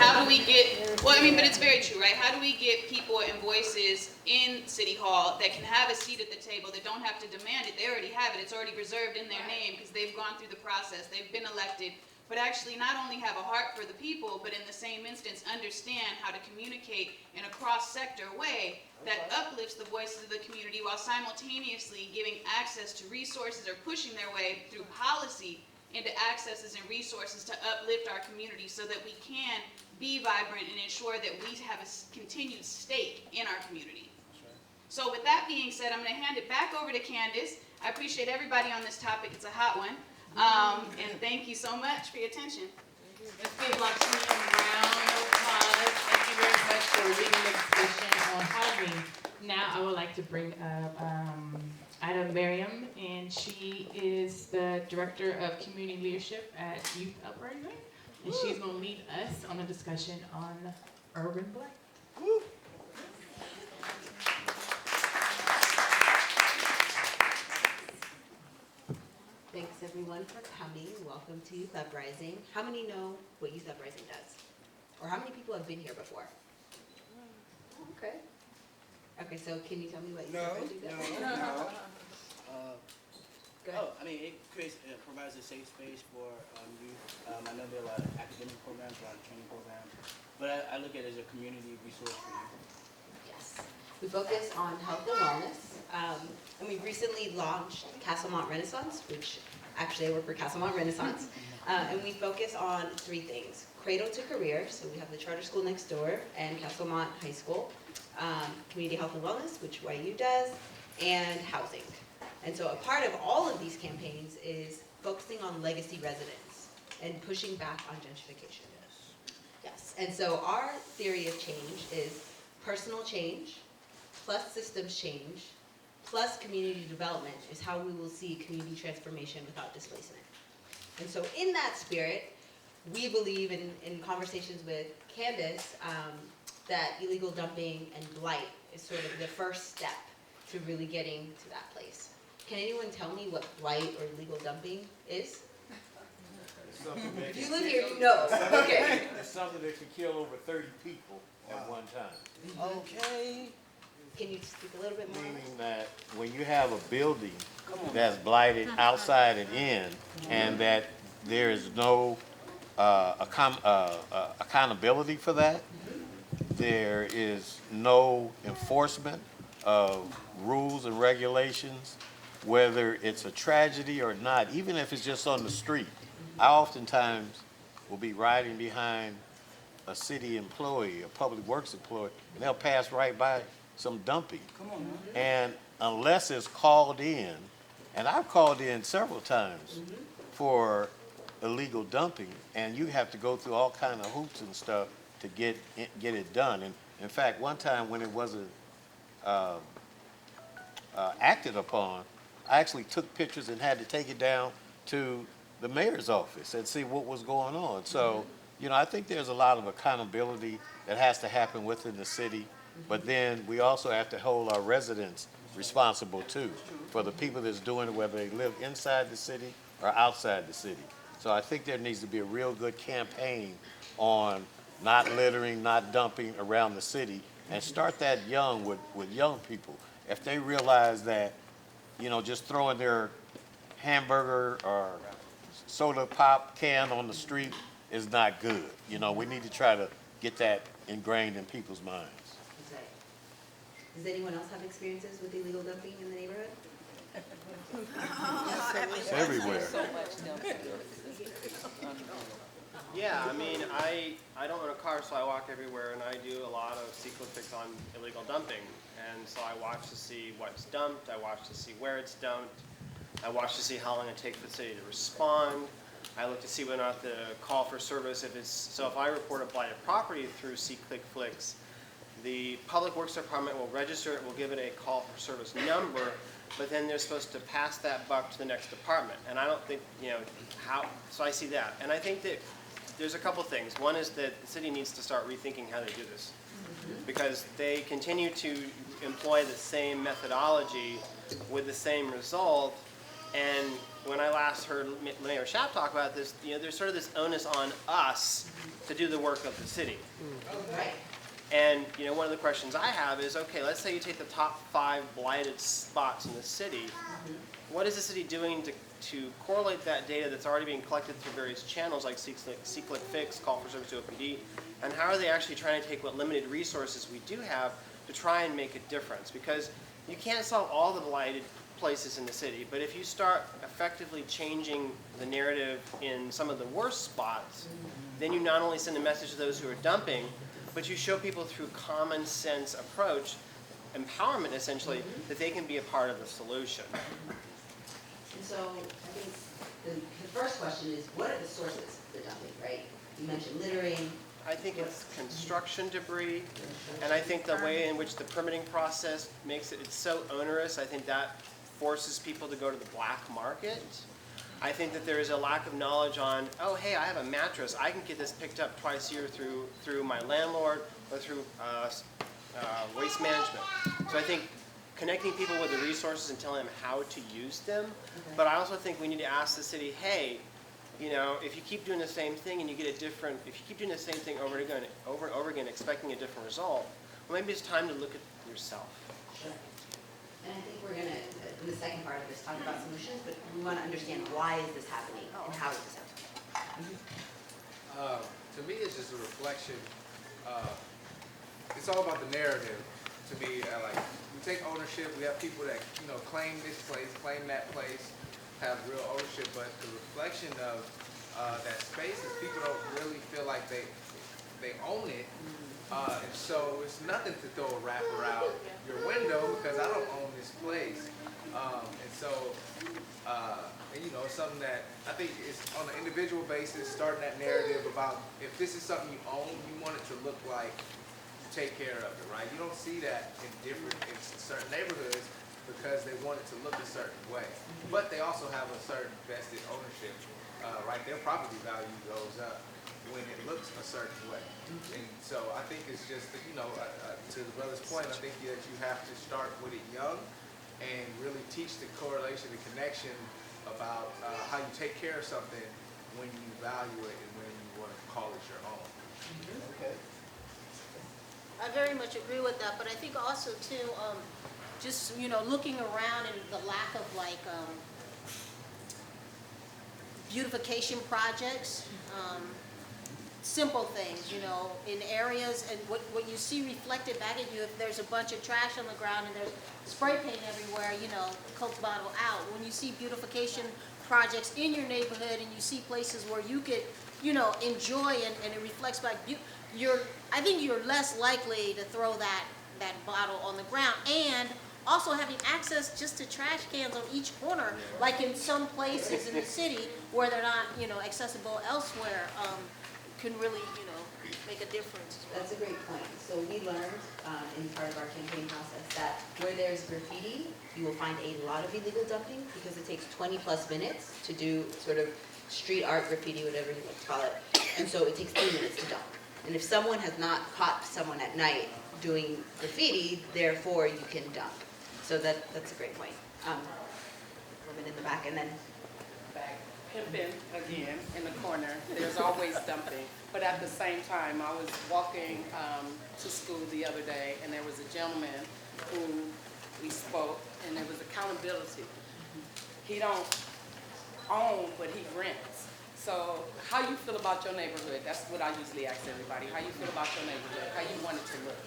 [SPEAKER 4] how do we get, well, I mean, but it's very true, right? How do we get people and voices in City Hall that can have a seat at the table, that don't have to demand it? They already have it. It's already reserved in their name because they've gone through the process. They've been elected, but actually not only have a heart for the people, but in the same instance, understand how to communicate in a cross-sector way that uplifts the voices of the community while simultaneously giving access to resources or pushing their way through policy into accesses and resources to uplift our community so that we can be vibrant and ensure that we have a continued stake in our community. So with that being said, I'm going to hand it back over to Candace. I appreciate everybody on this topic. It's a hot one. And thank you so much for your attention.
[SPEAKER 1] Let's give Lakshmi a round of applause. Thank you very much for leading the discussion on hiring. Now I would like to bring up Ida Miriam, and she is the Director of Community Leadership at Youth Uprising, and she's going to lead us on a discussion on urban blight.
[SPEAKER 10] Thanks everyone for coming. Welcome to Youth Uprising. How many know what Youth Uprising does? Or how many people have been here before? Okay. Okay, so can you tell me what Youth Uprising does?
[SPEAKER 14] No.
[SPEAKER 10] Go ahead.
[SPEAKER 14] I mean, it provides a safe space for youth. I know there are a lot of academic programs, a lot of training programs, but I look at it as a community resource for youth.
[SPEAKER 10] Yes. We focus on health and wellness, and we recently launched Castlemont Renaissance, which actually I work for Castlemont Renaissance, and we focus on 3 things. Cradle to career, so we have the charter school next door and Castlemont High School, community health and wellness, which YU does, and housing. And so a part of all of these campaigns is focusing on legacy residents and pushing back on gentrification. Yes. And so our theory of change is personal change plus systems change plus community development is how we will see community transformation without displacement. And so in that spirit, we believe in conversations with Candace that illegal dumping and blight is sort of the first step to really getting to that place. Can anyone tell me what blight or illegal dumping is? If you live here, you know. Okay.
[SPEAKER 18] It's something that could kill over 30 people at one time.
[SPEAKER 10] Okay. Can you speak a little bit more?
[SPEAKER 18] Meaning that when you have a building that's blighted outside and in, and that there is no accountability for that, there is no enforcement of rules and regulations, whether it's a tragedy or not, even if it's just on the street. I oftentimes will be riding behind a city employee, a public works employee, and they'll pass right by some dumping. And unless it's called in, and I've called in several times, for illegal dumping, and you have to go through all kind of hoops and stuff to get it done. And in fact, one time when it wasn't acted upon, I actually took pictures and had to take it down to the mayor's office and see what was going on. So, you know, I think there's a lot of accountability that has to happen within the city, but then we also have to hold our residents responsible too, for the people that's doing it, whether they live inside the city or outside the city. So I think there needs to be a real good campaign on not littering, not dumping around the city, and start that young with young people. If they realize that, you know, just throwing their hamburger or soda pop can on the street is not good. You know, we need to try to get that ingrained in people's minds.
[SPEAKER 10] Okay. Does anyone else have experiences with illegal dumping in the neighborhood?
[SPEAKER 18] It's everywhere.
[SPEAKER 11] Yeah, I mean, I don't own a car, so I walk everywhere, and I do a lot of see-click on illegal dumping. And so I watch to see what's dumped, I watch to see where it's dumped, I watch to see how long it takes for the city to respond. I look to see whether or not the call for service, if I report a blighted property through see-click, the Public Works Department will register it, will give it a call for service number, but then they're supposed to pass that buck to the next department. And I don't think, you know, so I see that. And I think that there's a couple things. One is that the city needs to start rethinking how they do this, because they continue to employ the same methodology with the same result. And when I last heard Mayor Schaap talk about this, you know, there's sort of this onus on us to do the work of the city.
[SPEAKER 10] Right.
[SPEAKER 11] And, you know, one of the questions I have is, okay, let's say you take the top 5 blighted spots in the city. What is the city doing to correlate that data that's already being collected through various channels like see-click fix, call for service to OPD, and how are they actually trying to take what limited resources we do have to try and make a difference? Because you can't solve all the blighted places in the city, but if you start effectively changing the narrative in some of the worst spots, then you not only send a message to those who are dumping, but you show people through common sense approach, empowerment essentially, that they can be a part of the solution.
[SPEAKER 10] And so I think the first question is, what are the sources of the dumping, right? You mentioned littering.
[SPEAKER 11] I think it's construction debris, and I think the way in which the permitting process makes it's so onerous, I think that forces people to go to the black market. I think that there is a lack of knowledge on, oh, hey, I have a mattress. I can get this picked up twice a year through my landlord or through waste management. So I think connecting people with the resources and telling them how to use them. But I also think we need to ask the city, hey, you know, if you keep doing the same thing and you get a different, if you keep doing the same thing over and over again, expecting a different result, well, maybe it's time to look at yourself.
[SPEAKER 10] Sure. And I think we're going to, in the second part of this, talk about solutions, but we want to understand why is this happening and how is this happening.
[SPEAKER 2] To me, it's just a reflection. It's all about the narrative. To me, like, we take ownership. We have people that, you know, claim this place, claim that place, have real ownership. But the reflection of that space is people don't really feel like they own it. And so it's nothing to throw a wrapper out your window because I don't own this place. And so, and you know, it's something that I think is on an individual basis, starting that narrative about if this is something you own, you want it to look like you take care of it, right? You don't see that in certain neighborhoods because they want it to look a certain way. But they also have a certain vested ownership, right? Their property value goes up when it looks a certain way. And so I think it's just, you know, to the brother's point, I think that you have to start with it young and really teach the correlation, the connection about how you take care of something when you value it and when you want to call it your own. Okay.
[SPEAKER 17] I very much agree with that, but I think also too, just, you know, looking around and the lack of like beautification projects, simple things, you know, in areas, and what you see reflected back at you, if there's a bunch of trash on the ground and there's spray paint everywhere, you know, Coke bottle out. When you see beautification projects in your neighborhood and you see places where you could, you know, enjoy and it reflects back, I think you're less likely to throw that bottle on the ground. And also having access just to trash cans on each corner, like in some places in the city where they're not, you know, accessible elsewhere, can really, you know, make a difference.
[SPEAKER 10] That's a great point. So we learned in part of our campaign process that where there's graffiti, you will find a lot of illegal dumping because it takes 20 plus minutes to do sort of street art graffiti, whatever you like to call it. And so it takes 2 minutes to dump. And if someone has not caught someone at night doing graffiti, therefore you can dump. So that's a great point. Woman in the back, and then
[SPEAKER 6] Back pimping again in the corner. There's always dumping. But at the same time, I was walking to school the other day, and there was a gentleman who we spoke, and there was accountability. He don't own, but he rents. So how you feel about your neighborhood? That's what I usually ask everybody. How you feel about your neighborhood? How you want it to look?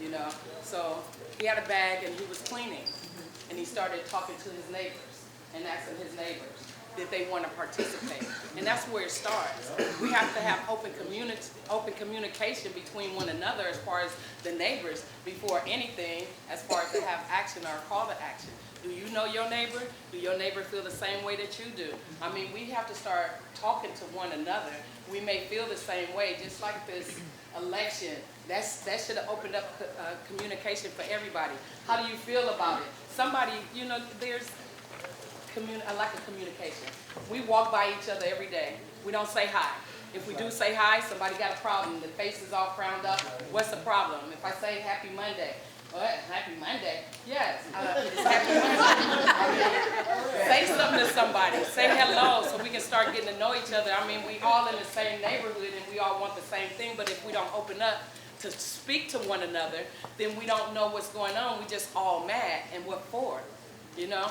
[SPEAKER 6] You know? So he had a bag and he was cleaning. And he started talking to his neighbors and asking his neighbors, did they want to participate? And that's where it starts. We have to have open communication between one another as far as the neighbors before anything, as far as to have action or a call to action. Do you know your neighbor? Do your neighbor feel the same way that you do? I mean, we have to start talking to one another. We may feel the same way, just like this election. That should have opened up communication for everybody. How do you feel about it? Somebody, you know, there's a lack of communication. We walk by each other every day. We don't say hi. If we do say hi, somebody got a problem. The face is all frowned up. What's the problem? If I say happy Monday, what? Happy Monday? Yes, it's happy Monday. Say something to somebody. Say hello so we can start getting to know each other. I mean, we all in the same neighborhood and we all want the same thing, but if we don't open up to speak to one another, then we don't know what's going on. We just all mad, and what for? You know?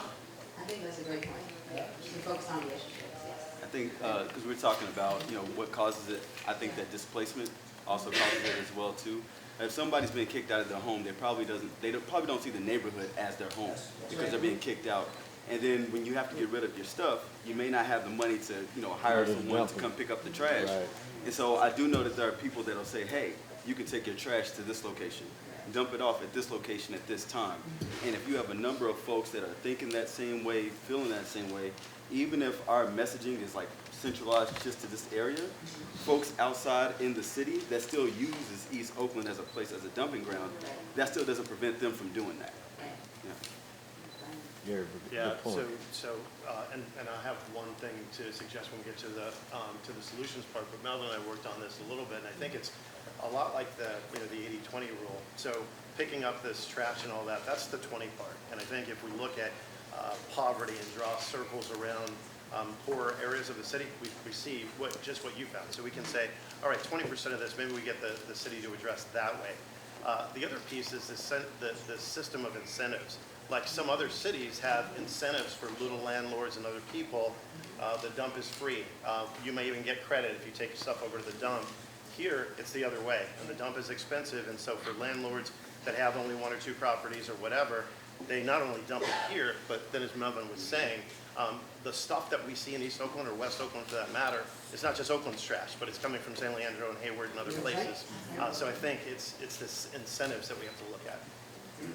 [SPEAKER 10] I think that's a great point. To focus on relationships, yes.
[SPEAKER 24] I think, because we're talking about, you know, what causes it, I think that displacement also causes it as well, too. If somebody's been kicked out of their home, they probably don't see the neighborhood as their home because they're being kicked out. And then when you have to get rid of your stuff, you may not have the money to, you know, hire someone to come pick up the trash. Right. And so I do know that there are people that'll say, hey, you can take your trash to this location, dump it off at this location at this time. And if you have a number of folks that are thinking that same way, feeling that same way, even if our messaging is like centralized just to this area, folks outside in the city that still uses East Oakland as a place, as a dumping ground, that still doesn't prevent them from doing that.
[SPEAKER 20] Yeah, and I have one thing to suggest when we get to the solutions part, but Melvin and I worked on this a little bit, and I think it's a lot like the 80-20 rule. So picking up this trash and all that, that's the 20 part. And I think if we look at poverty and draw circles around poorer areas of the city, we see just what you found. So we can say, all right, 20% of this, maybe we get the city to address that way. The other piece is the system of incentives. Like some other cities have incentives for little landlords and other people. The dump is free. You may even get credit if you take your stuff over to the dump. Here, it's the other way, and the dump is expensive, and so for landlords that have only 1 or 2 properties or whatever, they not only dump it here, but then as Melvin was saying, the stuff that we see in East Oakland or West Oakland for that matter, it's not just Oakland's trash, but it's coming from San Leandro and Hayward and other places. So I think it's this incentives that we have to look at.
[SPEAKER 4] You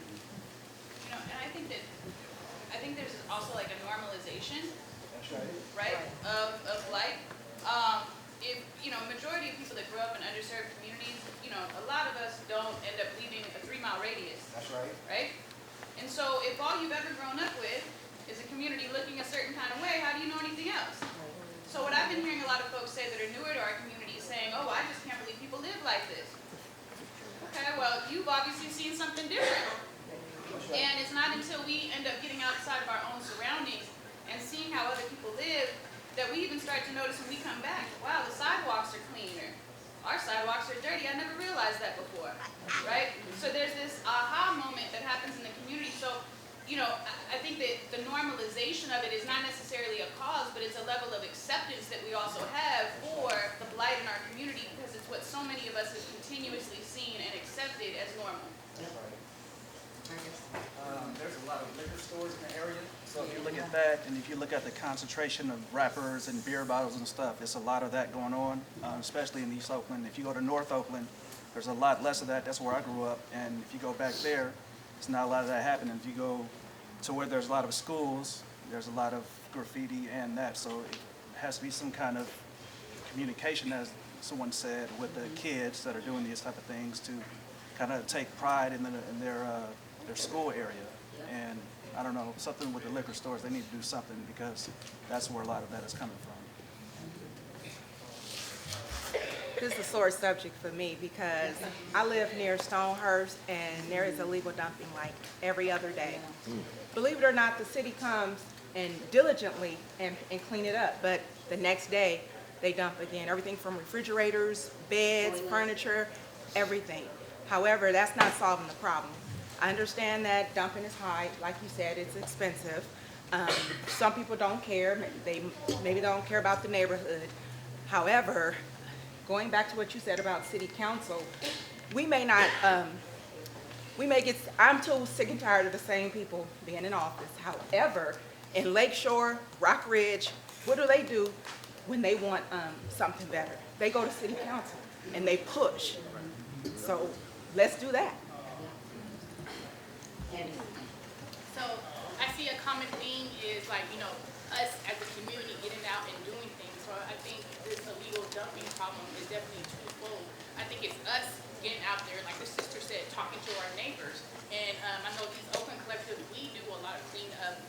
[SPEAKER 4] know, and I think there's also like a normalization, right, of life. If, you know, majority of people that grew up in underserved communities, you know, a lot of us don't end up leaving a 3-mile radius. That's right. Right? And so if all you've ever grown up with is a community looking a certain kind of way, how do you know anything else? So what I've been hearing a lot of folks say that are newer to our community saying, oh, I just can't believe people live like this. Okay, well, you've obviously seen something different. And it's not until we end up getting outside of our own surroundings and seeing how other people live that we even start to notice when we come back, wow, the sidewalks are cleaner. Our sidewalks are dirty. I never realized that before, right? So there's this aha moment that happens in the community. So, you know, I think that the normalization of it is not necessarily a cause, but it's a level of acceptance that we also have for the blight in our community because it's what so many of us have continuously seen and accepted as normal.
[SPEAKER 16] There's a lot of liquor stores in the area, so if you look at that, and if you look at the concentration of wrappers and beer bottles and stuff, it's a lot of that going on, especially in East Oakland. If you go to North Oakland, there's a lot less of that. That's where I grew up, and if you go back there, It's not a lot of that happening. If you go to where there's a lot of schools, there's a lot of graffiti and that, so it has to be some kind of communication, as someone said, with the kids that are doing these type of things to kind of take pride in their school area. And I don't know, something with the liquor stores, they need to do something because that's where a lot of that is coming from.
[SPEAKER 8] This is a sore subject for me because I live near Stonehurst and there is illegal dumping like every other day. Believe it or not, the city comes and diligently and clean it up, but the next day they dump again. Everything from refrigerators, beds, furniture, everything. However, that's not solving the problem. I understand that dumping is high, like you said, it's expensive. Some people don't care, maybe they don't care about the neighborhood. However, going back to what you said about city council, we may not, I'm too sick and tired of the same people being in office. However, in Lakeshore, Rock Ridge, what do they do when they want something better? They go to city council and they push. So let's do that.
[SPEAKER 1] So I see a common theme is like, you know, us as a community getting out and doing things. So I think this illegal dumping problem is definitely twofold. I think it's us getting out there, like the sister said, talking to our neighbors. And I know East Oakland Collective, we do a lot of cleanup,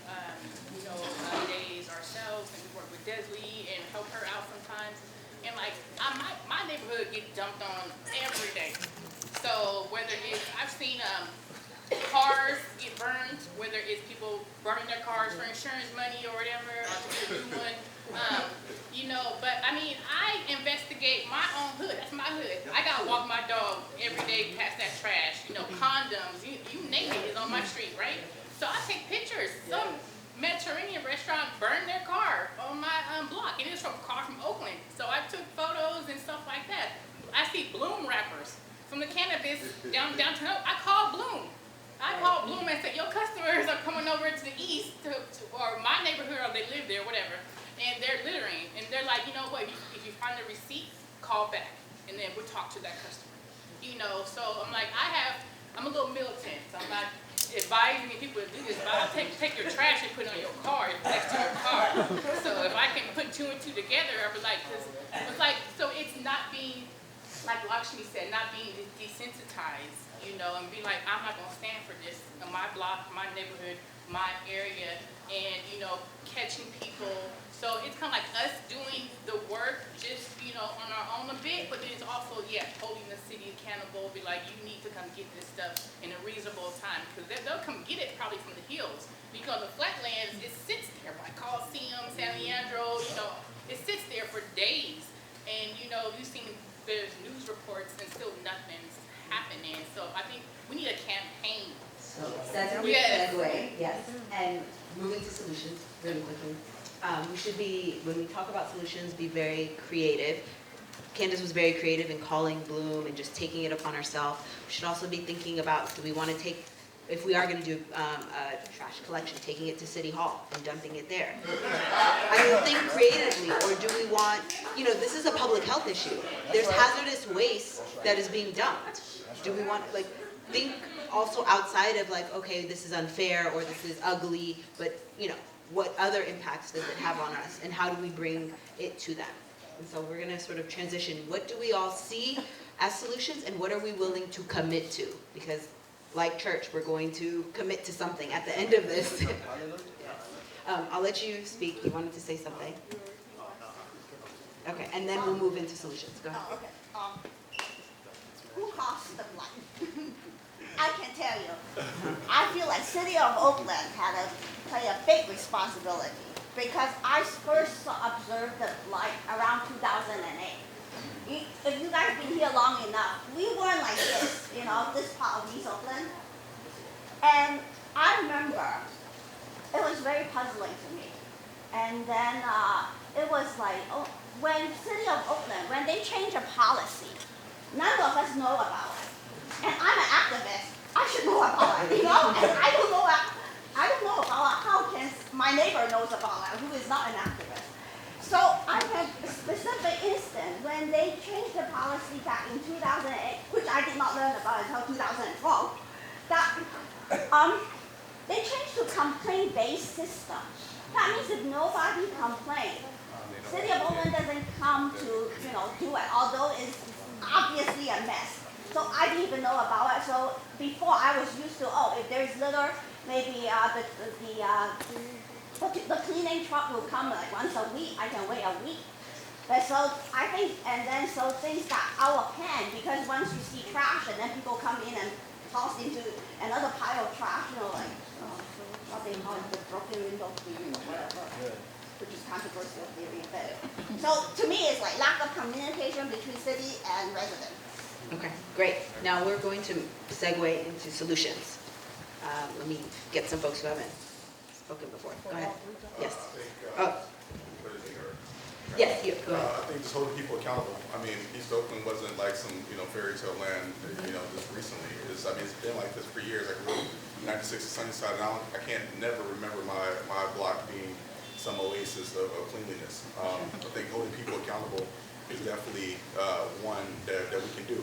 [SPEAKER 1] days ourselves, and we work with Desley and help her out sometimes. And like, my neighborhood gets dumped on every day. So whether it's, I've seen cars get burned, whether it's people burning their cars for insurance money or whatever, or to get a new one. But I mean, I investigate my own hood. That's my hood. I gotta walk my dog every day past that trash. Condoms, you name it, is on my street, right? So I take pictures. Some Mediterranean restaurant burned their car on my block, and it's from a car from Oakland. So I took photos and stuff like that. I see Bloom wrappers from the cannabis downtown. I called Bloom. I called Bloom and said, your customers are coming over to the east, or my neighborhood, or they live there, whatever, and they're littering. And they're like, you know what, if you find a receipt, call back, and then we'll talk to that customer. So I'm like, I'm a little militant, so I'm not advising people to do this, but I'll take your trash and put it on your car next to your car. So if I can put two and two together, I'll be like, so it's not being, like Lakshmi said, not being desensitized, and be like, I'm not gonna stand for this in my block, my neighborhood, my area, and catching people. So it's kind of like us doing the work just on our own a bit, but then it's also holding the city accountable. Be like, you need to come get this stuff in a reasonable time, because they'll come get it probably from the hills, because the flatlands, it sits there by Coliseum, San Leandro. It sits there for days, and you've seen there's news reports and still nothing's happening. So I think we need a campaign.
[SPEAKER 10] So that's a good segue, yes. And moving to solutions really quickly. We should be, when we talk about solutions, be very creative. Candace was very creative in calling Bloom and just taking it upon ourselves. We should also be thinking about, do we want to take, if we are going to do trash collection, taking it to City Hall and dumping it there. Think creatively, or do we want, this is a public health issue. There's hazardous waste that is being dumped. Do we want, think also outside of okay, this is unfair or this is ugly, but what other impacts does it have on us, and how do we bring it to them? And so we're gonna sort of transition. What do we all see as solutions, and what are we willing to commit to? Because like church, we're going to commit to something at the end of this. I'll let you speak. You wanted to say something? Okay, and then we'll move into solutions. Go ahead.
[SPEAKER 13] Okay. Who caused the flood? I can tell you. I feel like City of Oakland had to play a big responsibility, because I first observed the flood around 2008. If you guys been here long enough, we weren't like this, this part of East Oakland. And I remember it was very puzzling to me. And then it was like, when City of Oakland, when they change a policy, none of us know about it. And I'm an activist. I should know about it, And I don't know about how can my neighbor knows about it, who is not an activist. So I have a specific instance when they changed the policy back in 2008, which I did not learn about until 2012. that, they changed to complaint-based system. That means if nobody complains, City of Oakland doesn't come to, do it, although it's obviously a mess. So I didn't even know about it. So before I was used to, if there's litter, maybe the cleaning truck will come like once a week. I can wait a week. But so I think, and then so things got out of hand because once you see trash and then people come in and toss into another pile of trash, like what they call it, the broken window theory or whatever, which is controversial theory. But so to me, it's like lack of communication between city and residents.
[SPEAKER 10] Okay, great. Now we're going to segue into solutions. Let me get some folks who haven't spoken before. Go ahead. Yes. Yes, you, go ahead.
[SPEAKER 5] I think just holding people accountable. I mean, East Oakland wasn't like some, fairy tale land, just recently. It's been like this for years. I grew up 96 Sunnyside, and I can't never remember my block being some oasis of cleanliness. I think holding people accountable is definitely one that we can do.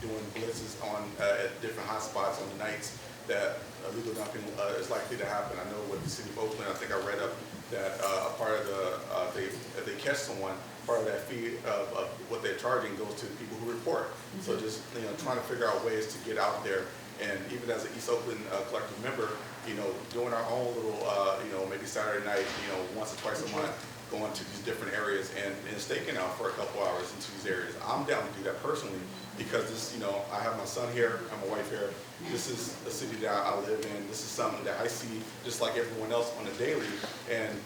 [SPEAKER 5] Doing blitzes at different hotspots on the nights that illegal dumping is likely to happen. I know with the City of Oakland, I think I read up that a part of if they catch someone, part of that fee of what they're charging goes to the people who report. So just trying to figure out ways to get out there, and even as an East Oakland collective member, doing our own little maybe Saturday night, once or twice a month, going to these different areas and staking out for a couple hours into these areas. I'm down to do that personally because this, I have my son here, I have my wife here. This is the city that I live in. This is something that I see just like everyone else on a daily. And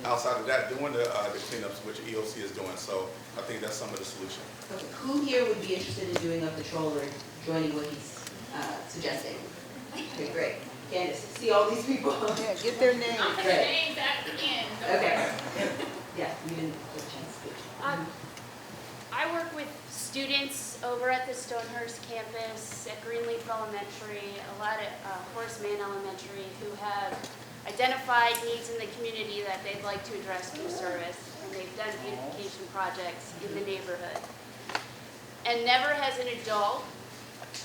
[SPEAKER 5] outside of that, doing the cleanups, which EOC is doing. So I think that's some of the solution.
[SPEAKER 10] Okay. Who here would be interested in doing a patrol or joining what he's suggesting? Okay, great. Candace, see all these people.
[SPEAKER 3] Yeah, get their names.
[SPEAKER 4] I'm gonna name back again.
[SPEAKER 10] Okay. Yeah, you didn't get a chance to speak.
[SPEAKER 19] I work with students over at the Stonehurst campus at Greenleaf Elementary, a lot at Horace Mann Elementary, who have identified needs in the community that they'd like to address through service, and they've done beautification projects in the neighborhood. And never has an adult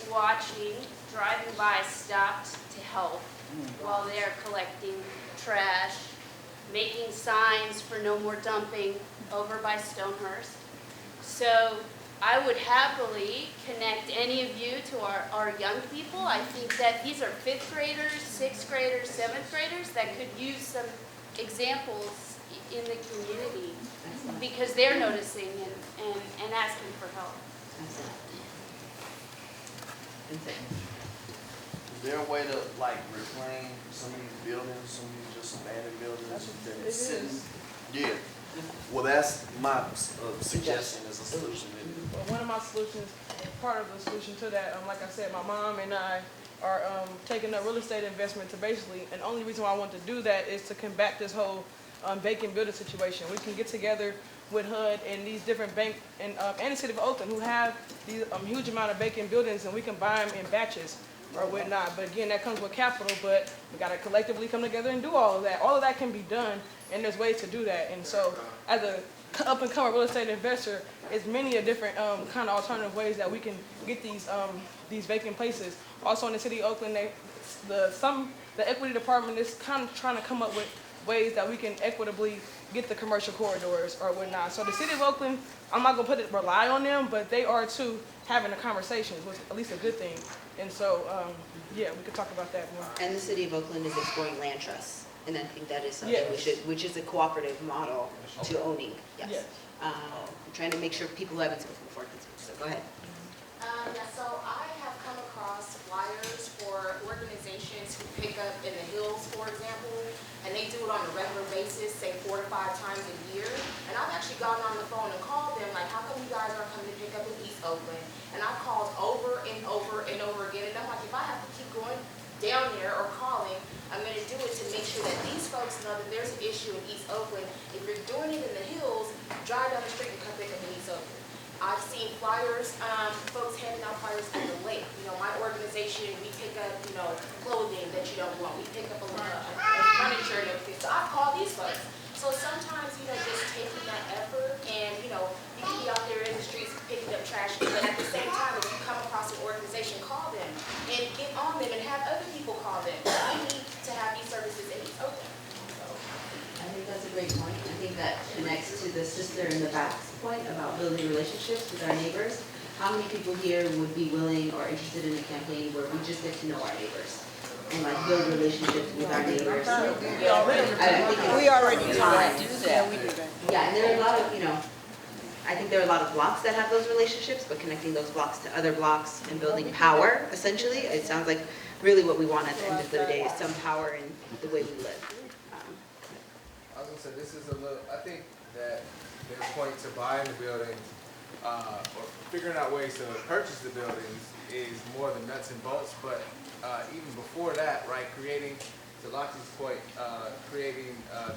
[SPEAKER 19] watching, driving by, stopped to help while they're collecting trash, making signs for no more dumping over by Stonehurst. So I would happily connect any of you to our young people. I think that these are 5th graders, 6th graders, 7th graders that could use some examples in the community because they're noticing and asking for help.
[SPEAKER 21] Is there a way to reclaim some of these buildings, some of these just abandoned buildings that are sitting? Yeah. Well, that's my suggestion as a solution.
[SPEAKER 15] One of my solutions, part of the solution to that, like I said, my mom and I are taking a real estate investment to basically, and the only reason why I want to do that is to combat this whole vacant building situation. We can get together with HUD and these different banks and the City of Oakland who have these huge amount of vacant buildings, and we can buy them in batches or whatnot. But again, that comes with capital, but we got to collectively come together and do all of that. All of that can be done, and there's ways to do that. And so as a up-and-coming real estate investor, it's many a different kind of alternative ways that we can get these vacant places. Also in the City of Oakland, the equity department is kind of trying to come up with ways that we can equitably get the commercial corridors or whatnot. So the City of Oakland, I'm not gonna rely on them, but they are too having a conversation, which is at least a good thing. And so, yeah, we could talk about that more.
[SPEAKER 10] And the City of Oakland is exploring land trusts, and I think that is something
[SPEAKER 15] Yes.
[SPEAKER 10] which is a cooperative model to owning. Yes. I'm trying to make sure people who haven't spoken before can speak. So go ahead.
[SPEAKER 22] So I have come across flyers for organizations who pick up in the hills, for example, and they do it on a regular basis, say 4 to 5 times a year. And I've actually gotten on the phone and called them, like, how come you guys aren't coming to pick up in East Oakland? And I called over and over and over again, and I'm like, if I have to keep going down there or calling, I'm going to do it to make sure that these folks know that there's an issue in East Oakland. If you're doing it in the hills, drive down the street and come pick up in East Oakland. I've seen flyers, folks handing out flyers at the lake. My organization, we pick up, clothing that you don't want. We pick up a furniture and everything. So I've called these folks. So sometimes, just taking that effort and, you can be out there in the streets picking up trash. But at the same time, if you come across an organization, call them and get on them and have other people call them. We need to have these services in East Oakland.
[SPEAKER 10] I think that's a great point. I think that connects to the sister in the back's point about building relationships with our neighbors. How many people here would be willing or interested in a campaign where we just get to know our neighbors and like build relationships with our neighbors?
[SPEAKER 8] We already do that.
[SPEAKER 10] Yeah, we do that. Yeah, and there are a lot of, I think there are a lot of blocks that have those relationships, but connecting those blocks to other blocks and building power, essentially, it sounds like really what we want at the end of the day is some power in the way we live.
[SPEAKER 2] I was gonna say, this is a little, I think that their point to buying the buildings, or figuring out ways to purchase the buildings is more the nuts and bolts, but even before that, right, creating, to Loxie's point,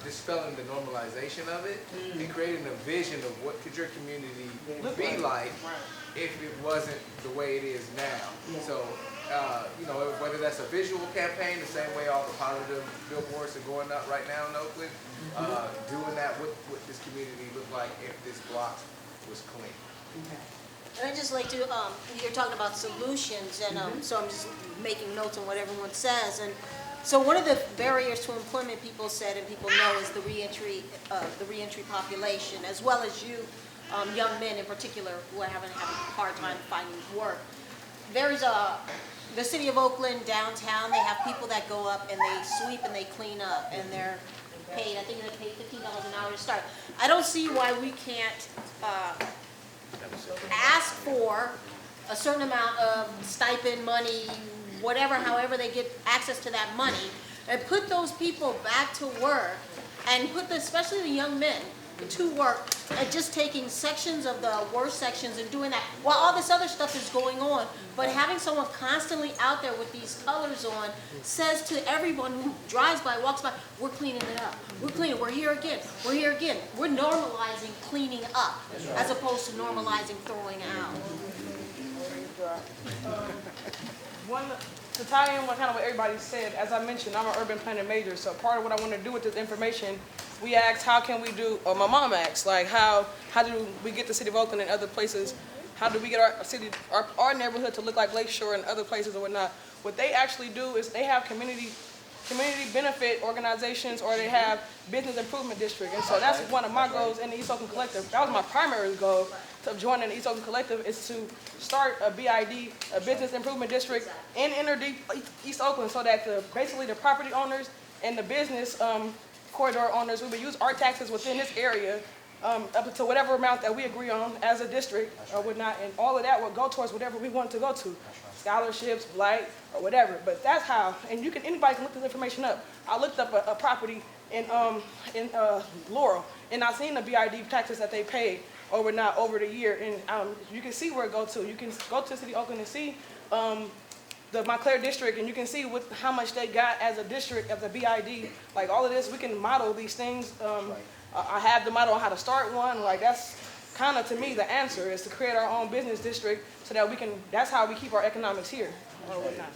[SPEAKER 2] dispelling the normalization of it and creating a vision of what could your community be like if it wasn't the way it is now. So, whether that's a visual campaign, the same way all the positive billboards are going up right now in Oakland, doing that, what this community look like if this block was clean.
[SPEAKER 17] And I'd just like to, you're talking about solutions, and so I'm just making notes on what everyone says. And so one of the barriers to employment people said and people know is the reentry population, as well as you, young men in particular, who are having a hard time finding work. There's the city of Oakland downtown, they have people that go up and they sweep and they clean up, and they're paid, I think they're paid $15 an hour to start. I don't see why we can't ask for a certain amount of stipend money, whatever, however they get access to that money, and put those people back to work, and put especially the young men to work at just taking sections of the worst sections and doing that while all this other stuff is going on. But having someone constantly out there with these colors on says to everyone who drives by, walks by, we're cleaning it up. We're cleaning, we're here again, we're here again. We're normalizing cleaning up as opposed to normalizing throwing out.
[SPEAKER 15] To tie in what kind of what everybody said, as I mentioned, I'm an urban planning major, so part of what I want to do with this information, we asked how can we do, or my mom asked, like how do we get the city of Oakland and other places, how do we get our city, our neighborhood to look like Lakeshore and other places or whatnot. What they actually do is they have community benefit organizations, or they have business improvement district. And so that's one of my goals in the East Oakland Collective. That was my primary goal of joining the East Oakland Collective, is to start a BID, a business improvement district in inner deep East Oakland, so that basically the property owners and the business corridor owners, we would use our taxes within this area up to whatever amount that we agree on as a district or whatnot, and all of that would go towards whatever we want to go to, scholarships, blight, or whatever. But that's how, and anybody can look this information up. I looked up a property in Laurel, and I seen the BID taxes that they paid over the year, and you can see where it go to. You can go to City of Oakland and see the Montclair district, and you can see how much they got as a district, as a BID. Like all of this, we can model these things. I have the model on how to start one. Like that's kind of, to me, the answer is to create our own business district so that we can, that's how we keep our economics here or whatnot.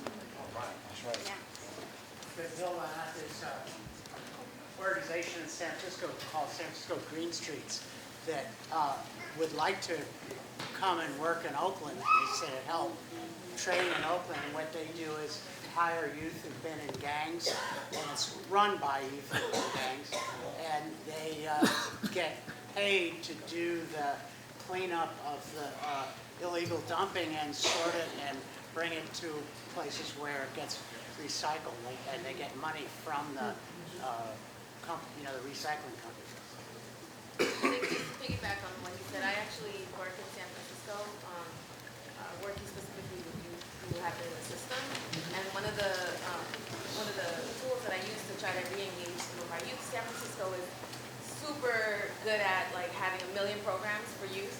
[SPEAKER 7] That's right. Bill, I have this organization in San Francisco called San Francisco Green Streets that would like to come and work in Oakland. They say it help train in Oakland, and what they do is hire youth who've been in gangs, and it's run by youth who've been in gangs, and they get paid to do the cleanup of the illegal dumping and sort it and bring it to places where it gets recycled, and they get money from the the recycling company.
[SPEAKER 22] To piggyback on what you said, I actually work in San Francisco, working specifically with youth who have been in the system. And one of the tools that I use to try to re-engage some of our youth, San Francisco is super good at like having 1 million programs for youth.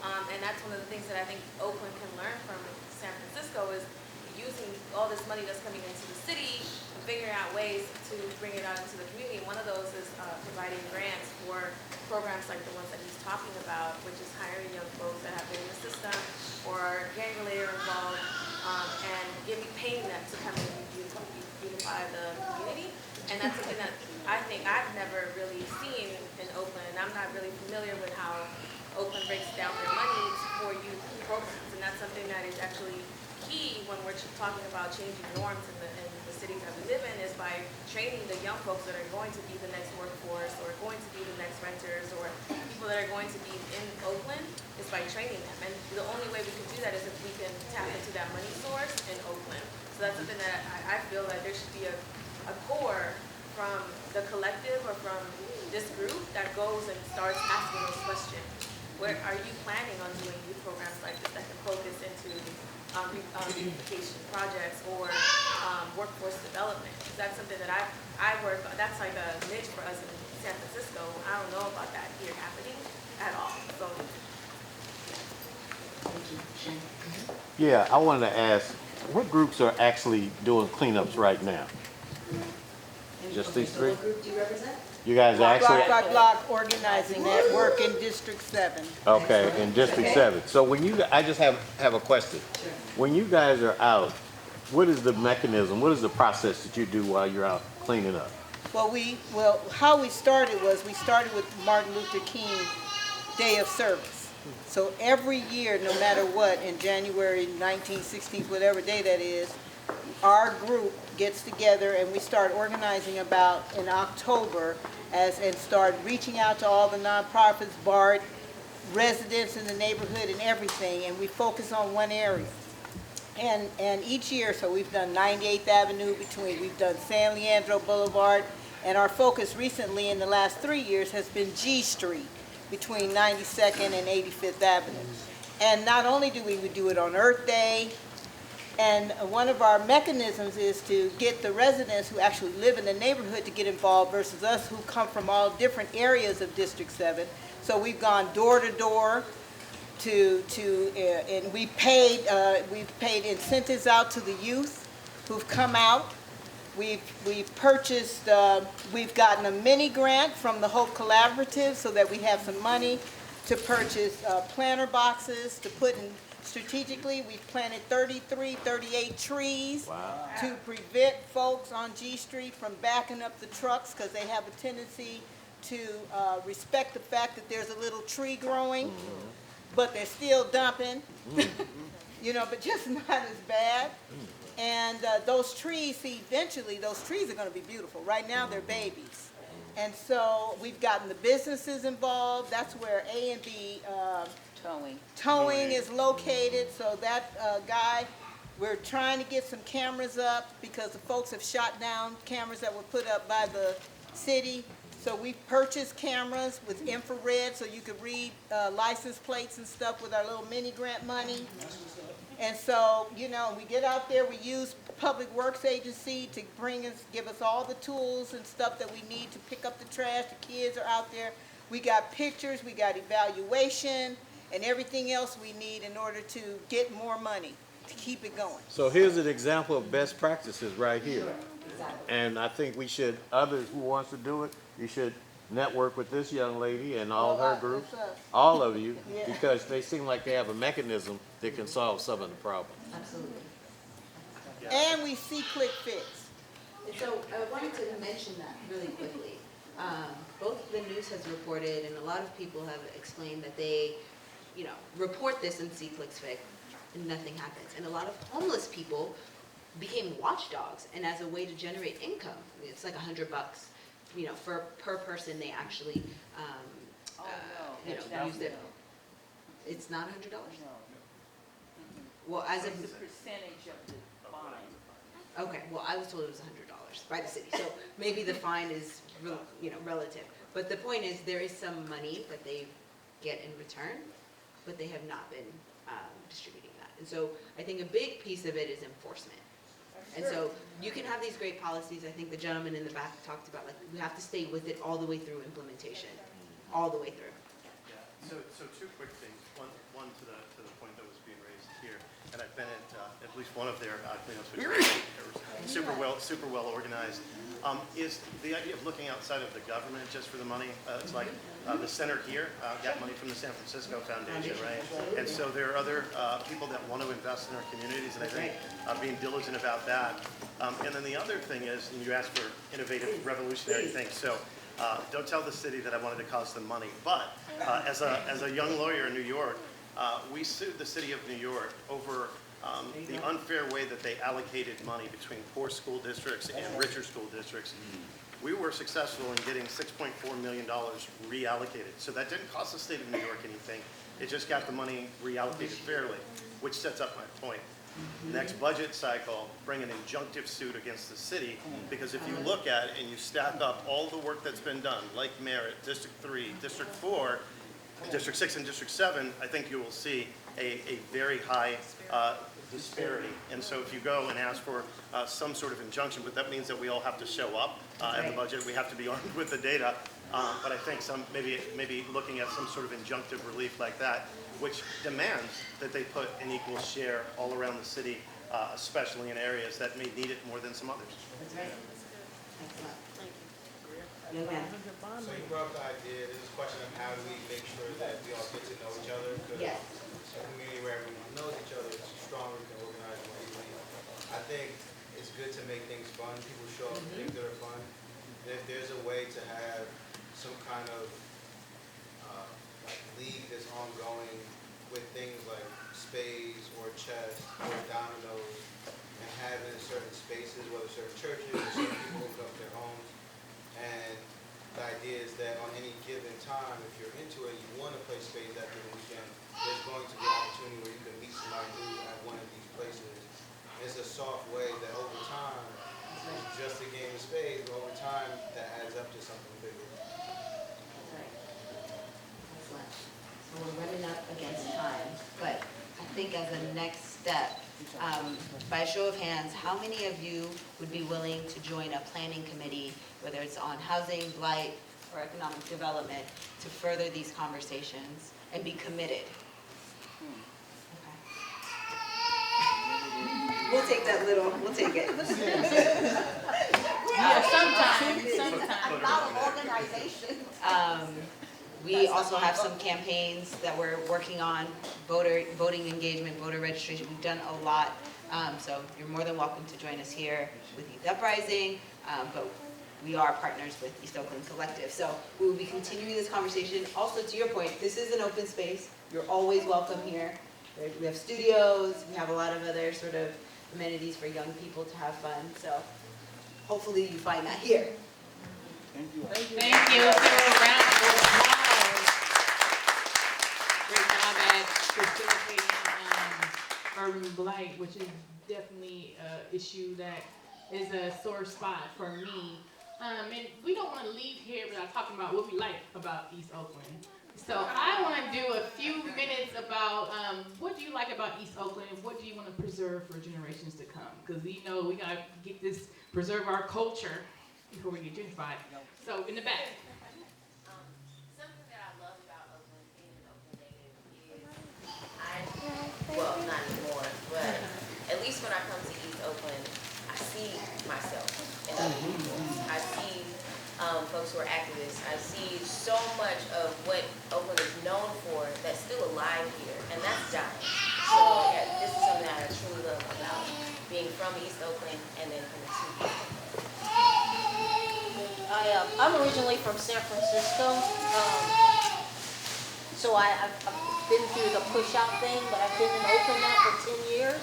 [SPEAKER 22] And that's one of the things that I think Oakland can learn from San Francisco is using all this money that's coming into the city and figuring out ways to bring it out into the community. One of those is providing grants for programs like the ones that he's talking about, which is hiring young folks that have been in the system or gang-related involved, and paying them to come in and beautify the community. And that's something that I think I've never really seen in Oakland. I'm not really familiar with how Oakland breaks down their money for youth programs, and that's something that is actually key when we're
[SPEAKER 9] we're talking about changing norms in the cities that we live in is by training the young folks that are going to be the next workforce or going to be the next renters or people that are going to be in Oakland is by training them. And the only way we can do that is if we can tap into that money source in Oakland. So that's something that I feel that there should be a core from the collective or from this group that goes and starts asking those questions. Where are you planning on doing youth programs like this that can focus into beautification projects or workforce development? Because that's something that I work on. That's like a niche for us in San Francisco. I don't know about that here happening at all. So.
[SPEAKER 18] Yeah, I wanted to ask, what groups are actually doing cleanups right now? Just these three?
[SPEAKER 10] What group do you represent?
[SPEAKER 18] You guys are actually...
[SPEAKER 3] Block organizing that work in District 7.
[SPEAKER 18] Okay, in District 7. So when you, I just have a question. When you guys are out, what is the mechanism, what is the process that you do while you're out cleaning up?
[SPEAKER 3] Well, how we started was we started with Martin Luther King Day of Service. So every year, no matter what, in January 1916, whatever day that is, our group gets together and we start organizing about in October and start reaching out to all the nonprofits, BART, residents in the neighborhood and everything, and we focus on one area. And each year, so we've done 98th Avenue we've done San Leandro Boulevard, and our focus recently in the last 3 years has been G Street between 92nd and 85th Avenue. And not only do we do it on Earth Day, and one of our mechanisms is to get the residents who actually live in the neighborhood to get involved versus us who come from all different areas of District 7. So we've gone door to door and we've paid incentives out to the youth who've come out. We've purchased, we've gotten a mini grant from the Hope Collaborative so that we have some money to purchase planter boxes to put in. Strategically, we've planted 38 trees to prevent folks on G Street from backing up the trucks because they have a tendency to respect the fact that there's a little tree growing, but they're still dumping, but just not as bad. And those trees, eventually those trees are going to be beautiful. Right now they're babies. And so we've gotten the businesses involved. That's where A&B Towing is located. So that guy, we're trying to get some cameras up because the folks have shot down cameras that were put up by the city. So we've purchased cameras with infrared so you could read license plates and stuff with our little mini grant money. And so, we get out there, we use Public Works Agency to give us all the tools and stuff that we need to pick up the trash. The kids are out there. We got pictures, we got evaluation, and everything else we need in order to get more money to keep it going.
[SPEAKER 18] So here's an example of best practices right here. And I think others who wants to do it, you should network with this young lady and all her groups, all of you, because they seem like they have a mechanism that can solve some of the problems.
[SPEAKER 10] Absolutely.
[SPEAKER 3] And we see quick fix.
[SPEAKER 10] So I wanted to mention that really quickly. Both the news has reported and a lot of people have explained that they, report this and see quick fix and nothing happens. And a lot of homeless people became watchdogs and as a way to generate income. It's like $100. Per person they actually, use their. It's not $100. Well, as
[SPEAKER 12] It's a percentage of the fine.
[SPEAKER 10] Okay, well, I was told it was $100 by the city, so maybe the fine is, relative. But the point is, there is some money that they get in return, but they have not been distributing that. And so I think a big piece of it is enforcement. And so you can have these great policies. I think the gentleman in the back talked about, we have to stay with it all the way through implementation, all the way through.
[SPEAKER 20] Yeah. So two quick things. One to the point that was being raised here, and I've been at least one of their cleanups, which is super well organized. Is the idea of looking outside of the government just for the money? It's like the center here got money from the San Francisco Foundation, right? And so there are other people that want to invest in our communities, and I think being diligent about that. And then the other thing is, and you asked for innovative, revolutionary things. So don't tell the city that I wanted to cost them money. But as a young lawyer in New York, we sued the city of New York over the unfair way that they allocated money between poor school districts and richer school districts. We were successful in getting $6.4 million reallocated. So that didn't cost the state of New York anything. It just got the money reallocated fairly, which sets up my point. Next budget cycle, bring an injunctive suit against the city, because if you look at it and you stack up all the work that's been done, like Merritt, District 3, District 4, District 6, and District 7, I think you will see a very high disparity. And so if you go and ask for some sort of injunction, but that means that we all have to show up at the budget, we have to be armed with the data, but I think maybe looking at some sort of injunctive relief like that, which demands that they put an equal share all around the city, especially in areas that may need it more than some others.
[SPEAKER 10] That's right. Excellent. Thank you. Young man.
[SPEAKER 6] So you brought up the idea, there's a question of how do we make sure that we all get to know each other? Because
[SPEAKER 10] Yes.
[SPEAKER 6] a community where everyone knows each other is stronger, we can organize more easily. I think it's good to make things fun. People show up and think they're fun. And if there's a way to have some kind of like league that's ongoing with things like spades or chess or dominoes, and having certain spaces, whether certain churches or certain people open up their homes. And the idea is that on any given time, if you're into it, you want to play spades after the weekend, there's going to be an opportunity where you can meet somebody new at one of these places. It's a soft way that over time, it's just a game of spades, but over time, that adds up to something bigger.
[SPEAKER 10] Excellent. So we're running up against time, but I think as a next step, by a show of hands, how many of you would be willing to join a planning committee, whether it's on housing, blight, or economic development, to further these conversations and be committed? Okay. We'll take that little, we'll take it.
[SPEAKER 1] Yeah, sometimes.
[SPEAKER 13] A lot of organization.
[SPEAKER 10] We also have some campaigns that we're working on, voting engagement, voter registration. We've done a lot. So you're more than welcome to join us here with Youth Uprising, but we are partners with East Oakland Collective. So we will be continuing this conversation. Also, to your point, this is an open space. You're always welcome here. We have studios. We have a lot of other sort of amenities for young people to have fun. So hopefully you find that here.
[SPEAKER 16] Thank you.
[SPEAKER 1] Thank you. Let's give a round of applause. Great job at facilitating urban blight, which is definitely an issue that is a sore spot for me. And we don't want to leave here without talking about what we like about East Oakland. So I want to do a few minutes about what do you like about East Oakland and what do you want to preserve for generations to come? Because we know we got to get this, preserve our culture before we get gentrified. So in the back.
[SPEAKER 22] Something that I love about Oakland, being an Oakland native, is well, not anymore, but at least when I come to East Oakland, I see myself in other people. I see folks who are activists. I see so much of what Oakland is known for that's still alive here, and that's dying. So yeah, this is something that I truly love about being from East Oakland and then coming to East Oakland.
[SPEAKER 17] I'm originally from San Francisco, so I've been through the push-out thing, but I've been in Oakland now for 10 years.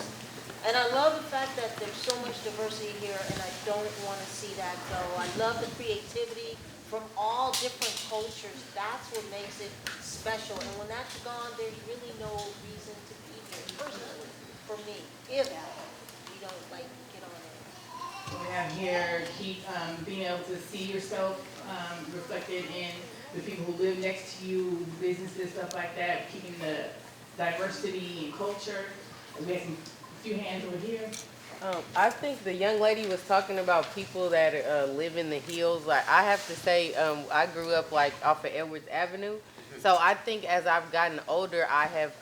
[SPEAKER 17] And I love the fact that there's so much diversity here, and I don't want to see that go. I love the creativity from all different cultures. That's what makes it special. And when that's gone, there's really no reason to be here, personally, for me, if we don't, get on it.
[SPEAKER 1] We have here, keep being able to see yourself reflected in the people who live next to you, businesses, stuff like that, keeping the diversity and culture. We have a few hands over here.
[SPEAKER 11] I think the young lady was talking about people that live in the hills. Like I have to say, I grew up off of Edwards Avenue, so I think as I've gotten older, I have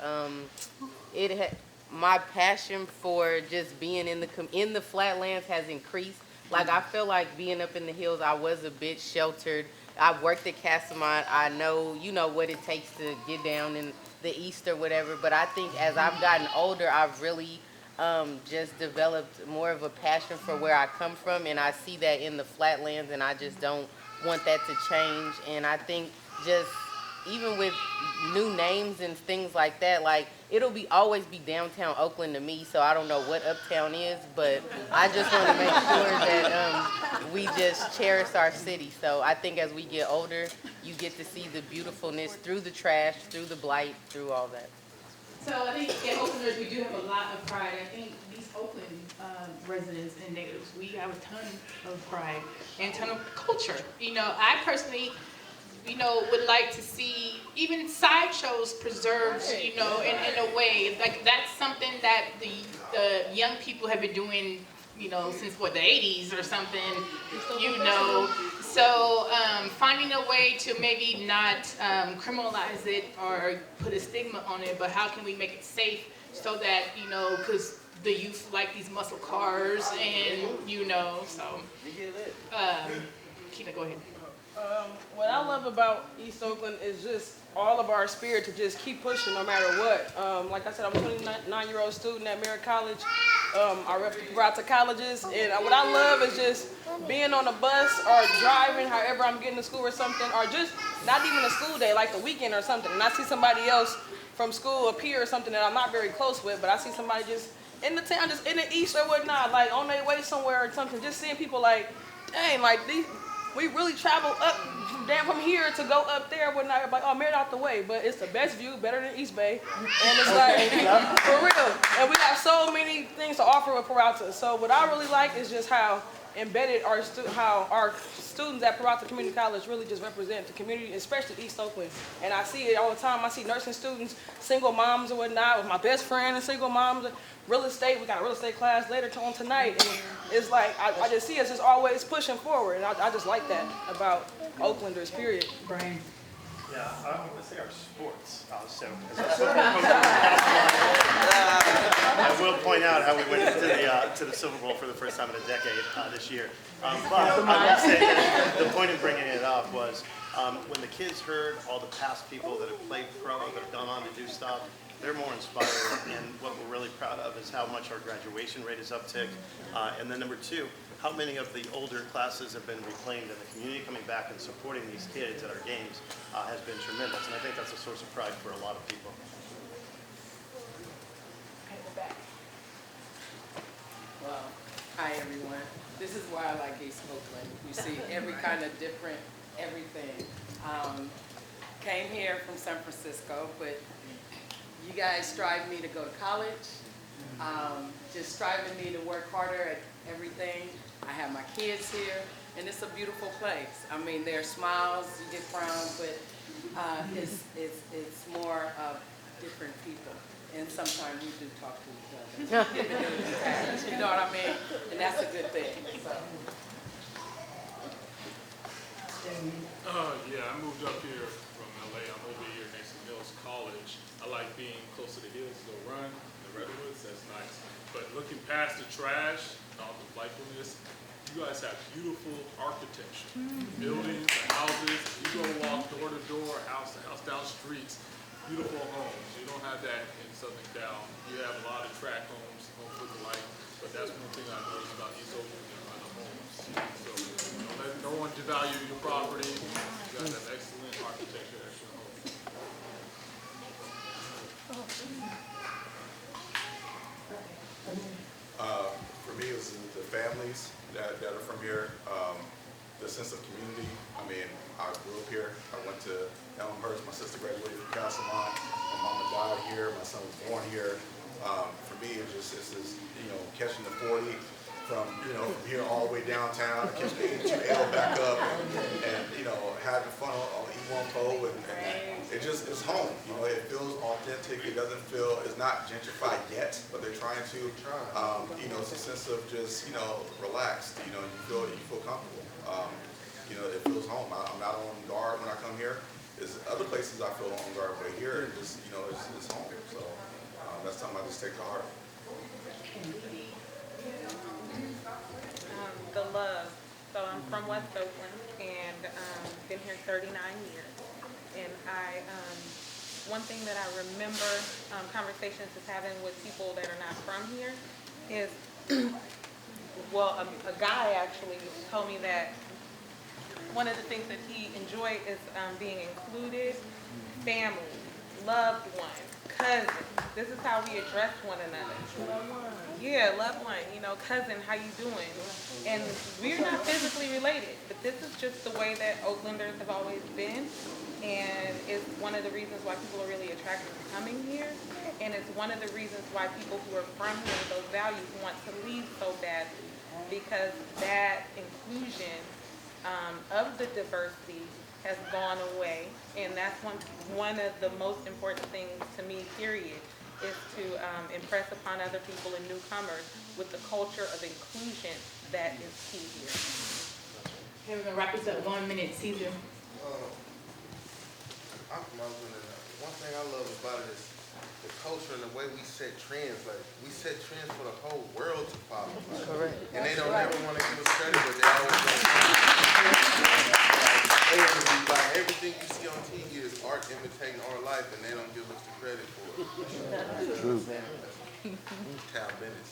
[SPEAKER 11] my passion for just being in the flatlands has increased. Like I feel like being up in the hills, I was a bit sheltered. I worked at Castlemont. I know, what it takes to get down in the east or whatever. But I think as I've gotten older, I've really just developed more of a passion for where I come from, and I see that in the flatlands, and I just don't want that to change. And I think just even with new names and things like that, like it'll always be downtown Oakland to me, so I don't know what Uptown is, but I just want to make sure that we just cherish our city. So I think as we get older, you get to see the beautifulness through the trash, through the blight, through all that.
[SPEAKER 1] So I think in Oaklanders, we do have a lot of pride. I think East Oakland residents and natives, we have a ton of pride and a ton of culture. You know, I personally, would like to see even sideshows preserved, in a way. Like that's something that the young people have been doing, since the 80s or something, So finding a way to maybe not criminalize it or put a stigma on it, but how can we make it safe so that, because the youth like these muscle cars and, so. Keena, go ahead.
[SPEAKER 15] What I love about East Oakland is just all of our spirit to just keep pushing no matter what. Like I said, I'm a 29-year-old student at Merritt College. I rep the colleges, and what I love is just being on a bus or driving, however I'm getting to school or something, or just not even a school day, like the weekend or something, and I see somebody else from school appear or something that I'm not very close with, but I see somebody just in the town, just in the east or whatnot, like on their way somewhere or something, just seeing people like, dang, like we really travel up from here to go up there, whatnot. Like, oh, Merritt out the way, but it's the best view, better than East Bay, and it's like for real. And we have so many things to offer with Peralta. So what I really like is just how embedded how our students at Peralta Community College really just represent the community, especially East Oakland. And I see it all the time. I see nursing students, single moms and whatnot, with my best friend and single moms. Real estate, we got a real estate class later on tonight, and it's like, I just see us just always pushing forward, and I just like that about Oaklanders, period.
[SPEAKER 1] Brian.
[SPEAKER 20] Yeah, I'm going to say our sports. I will point out how we went to the Silver Bowl for the first time in a decade this year. But I would say that the point of bringing it up was when the kids heard all the past people that have played pro, that have gone on to do stuff, they're more inspired, and what we're really proud of is how much our graduation rate is uptick. And then number two, how many of the older classes have been reclaimed, and the community coming back and supporting these kids at our games has been tremendous. And I think that's a source of pride for a lot of people.
[SPEAKER 5] Well, hi everyone. This is why I like East Oakland. You see every kind of different everything. Came here from San Francisco, but you guys strive me to go to college, just striving me to work harder at everything. I have my kids here, and it's a beautiful place. I mean, there are smiles, you get frowns, but it's more of different people. And sometimes we do talk to each other. You know what I mean? And that's a good thing. So.
[SPEAKER 14] Yeah, I moved up here from LA. I'm over here next to Mills College. I like being close to the hills to go run, the redwoods, that's nice. But looking past the trash and all the playfulness, you guys have beautiful architecture. Buildings and houses. You go walk door to door, house to house, down streets, beautiful homes. You don't have that in Southern Cal. You have a lot of tract homes, homes with the light, but that's one thing I noticed about East Oakland and the homes. So don't let no one devalue your property. You guys have excellent architecture, excellent homes.
[SPEAKER 23] For me, it's the families that are from here, the sense of community. I mean, I grew up here. I went to Elmhurst. My sister graduated from Castlemont. My mama died here. My son was born here. For me, it's just catching the 40 from here all the way downtown, catching the 82L back up, and having fun on E1 and it's home. It feels authentic. It doesn't feel, it's not gentrified yet, but they're trying to. It's a sense of just relaxed. You feel comfortable. It feels home. I'm not on guard when I come here. There's other places I feel on guard, but here it's home. So that's something I just take to heart.
[SPEAKER 8] The love. So I'm from West Oakland and been here 39 years. And one thing that I remember conversations is having with people that are not from here is, well, a guy actually told me that, one of the things that he enjoyed is being included, family, loved one, cousin. This is how we address one another. Loved one. Yeah, loved one. You know, cousin, how you doing? And we're not physically related, but this is just the way that Oaklanders have always been. And it's one of the reasons why people are really attracted to coming here. And it's one of the reasons why people who are from here with those values want to leave so badly. Because that inclusion of the diversity has gone away. And that's one of the most important things to me, period, is to impress upon other people and newcomers with the culture of inclusion that is key here.
[SPEAKER 1] Okay, we're gonna wrap this up 1 minute, Caesar.
[SPEAKER 4] I'm from Oakland, and one thing I love about it is the culture and the way we set trends. Like, we set trends for the whole world to follow. Like, correct. And they don't ever want to give us credit, but they always like everything you see on TV is art imitating our life, and they don't give us the credit for it.
[SPEAKER 18] True.
[SPEAKER 4] Cal Bennett.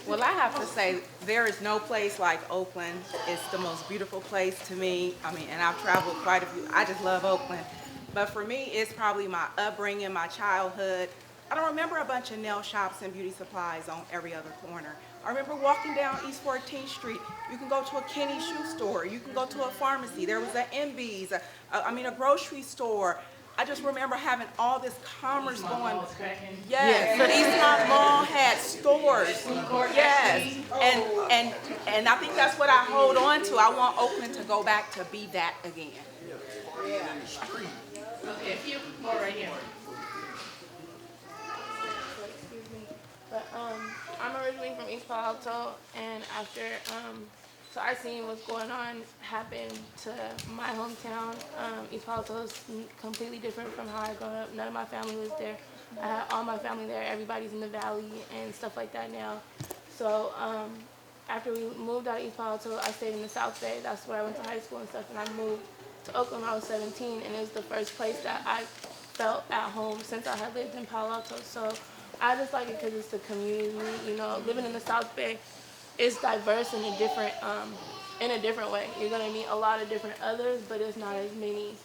[SPEAKER 8] Well, I have to say, there is no place like Oakland. It's the most beautiful place to me. I mean, and I've traveled quite a few. I just love Oakland. But for me, it's probably my upbringing, my childhood. I don't remember a bunch of nail shops and beauty supplies on every other corner. I remember walking down East 14th Street. You can go to a Kenny shoe store. You can go to a pharmacy. There was an MB's, a grocery store. I just remember having all this commerce going. Yes, Eastmont Mall had stores. Yes, and I think that's what I hold on to. I want Oakland to go back to be that again.
[SPEAKER 1] Okay, a few more right here.
[SPEAKER 19] Excuse me, but I'm originally from East Palo Alto, and after so I seen what's going on happen to my hometown. East Palo Alto is completely different from how I grew up. None of my family was there. I had all my family there. Everybody's in the valley and stuff like that now. So after we moved out of East Palo Alto, I stayed in the South Bay. That's where I went to high school and stuff. And I moved to Oakland when I was 17, and it was the first place that I felt at home since I had lived in Palo Alto. So I just like it because it's the community. You know, living in the South Bay, it's diverse in a different way. You're gonna meet a lot of different others, but it's not as many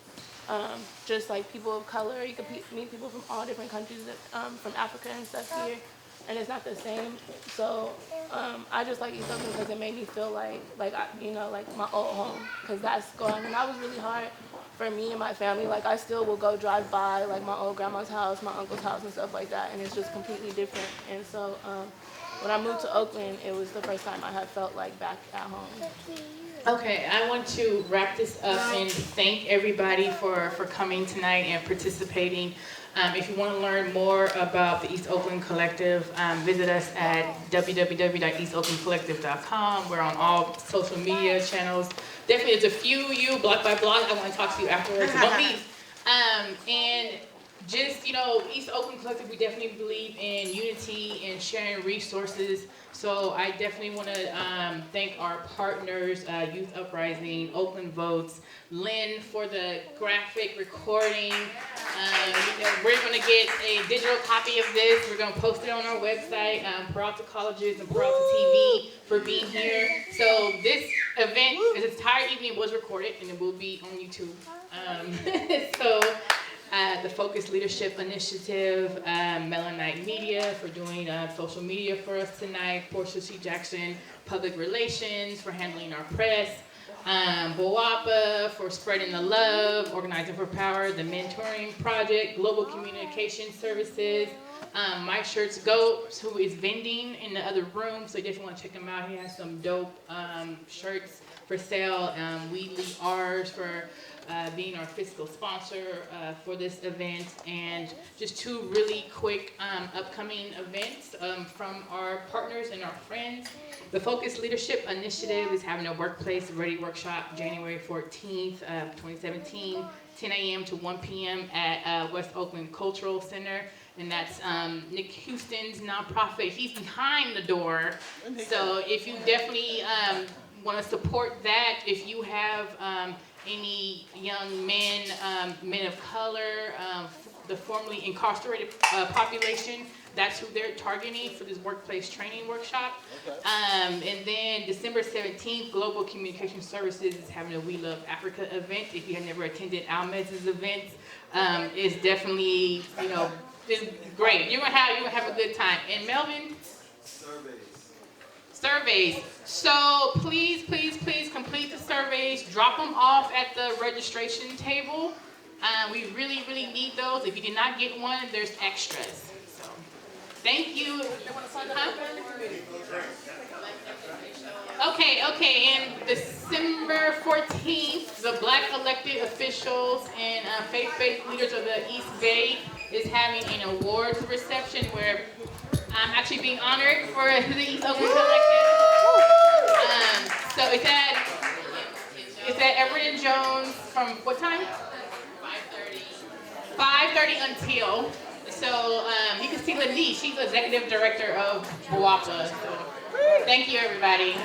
[SPEAKER 19] just like people of color. You can meet people from all different countries, from Africa and stuff here, and it's not the same. So I just like East Oakland because it made me feel like my old home, because that's gone. And that was really hard for me and my family. Like, I still will go drive by like my old grandma's house, my uncle's house and stuff like that, and it's just completely different. And so when I moved to Oakland, it was the first time I had felt like back at home.
[SPEAKER 1] Okay, I want to wrap this up and thank everybody for coming tonight and participating. If you want to learn more about the East Oakland Collective, visit us at www.eastoaklandcollective.com. We're on all social media channels. Definitely, there's a few of you, block by block. I want to talk to you afterwards. Don't leave. And just, East Oakland Collective, we definitely believe in unity and sharing resources. So I definitely want to thank our partners, Youth Uprising, Oakland Votes, Lynn for the graphic recording. We're going to get a digital copy of this. We're going to post it on our website, Peralta Colleges and Peralta TV for being here. So this event, this entire evening was recorded and it will be on YouTube. The Focus Leadership Initiative, Melanite Media for doing social media for us tonight, Portia C. Jackson, Public Relations for handling our press, BOAPA for spreading the love, Organizing for Power, the Mentoring Project, Global Communication Services, Mike Shirts Goats, who is vending in the other room, so you definitely want to check him out. He has some dope shirts for sale. We lead ours for being our fiscal sponsor for this event, and just two really quick upcoming events from our partners and our friends. The Focus Leadership Initiative is having a workplace ready workshop January 14th, 2017, 10 a.m. to 1 p.m. at West Oakland Cultural Center. And that's Nick Houston's nonprofit. He's behind the door. So if you definitely want to support that, if you have any young men, men of color, the formerly incarcerated population. That's who they're targeting for this workplace training workshop. And then December 17th, Global Communication Services is having a We Love Africa event. If you have never attended Almez's events, it's definitely, you know, it's great. You're gonna have a good time. And Melvin? Surveys. So please, please, please complete the surveys. Drop them off at the registration table. We really, really need those. If you did not get one, there's extras. So, thank you. Okay. And December 14th, the Black elected officials and faith-based leaders of the East Bay is having an awards reception where I'm actually being honored for the East Oakland Collective. So it's at Everett and Jones from what time? 5:30 until. So you can see Lanice, she's executive director of BWAPA. So, thank you, everybody.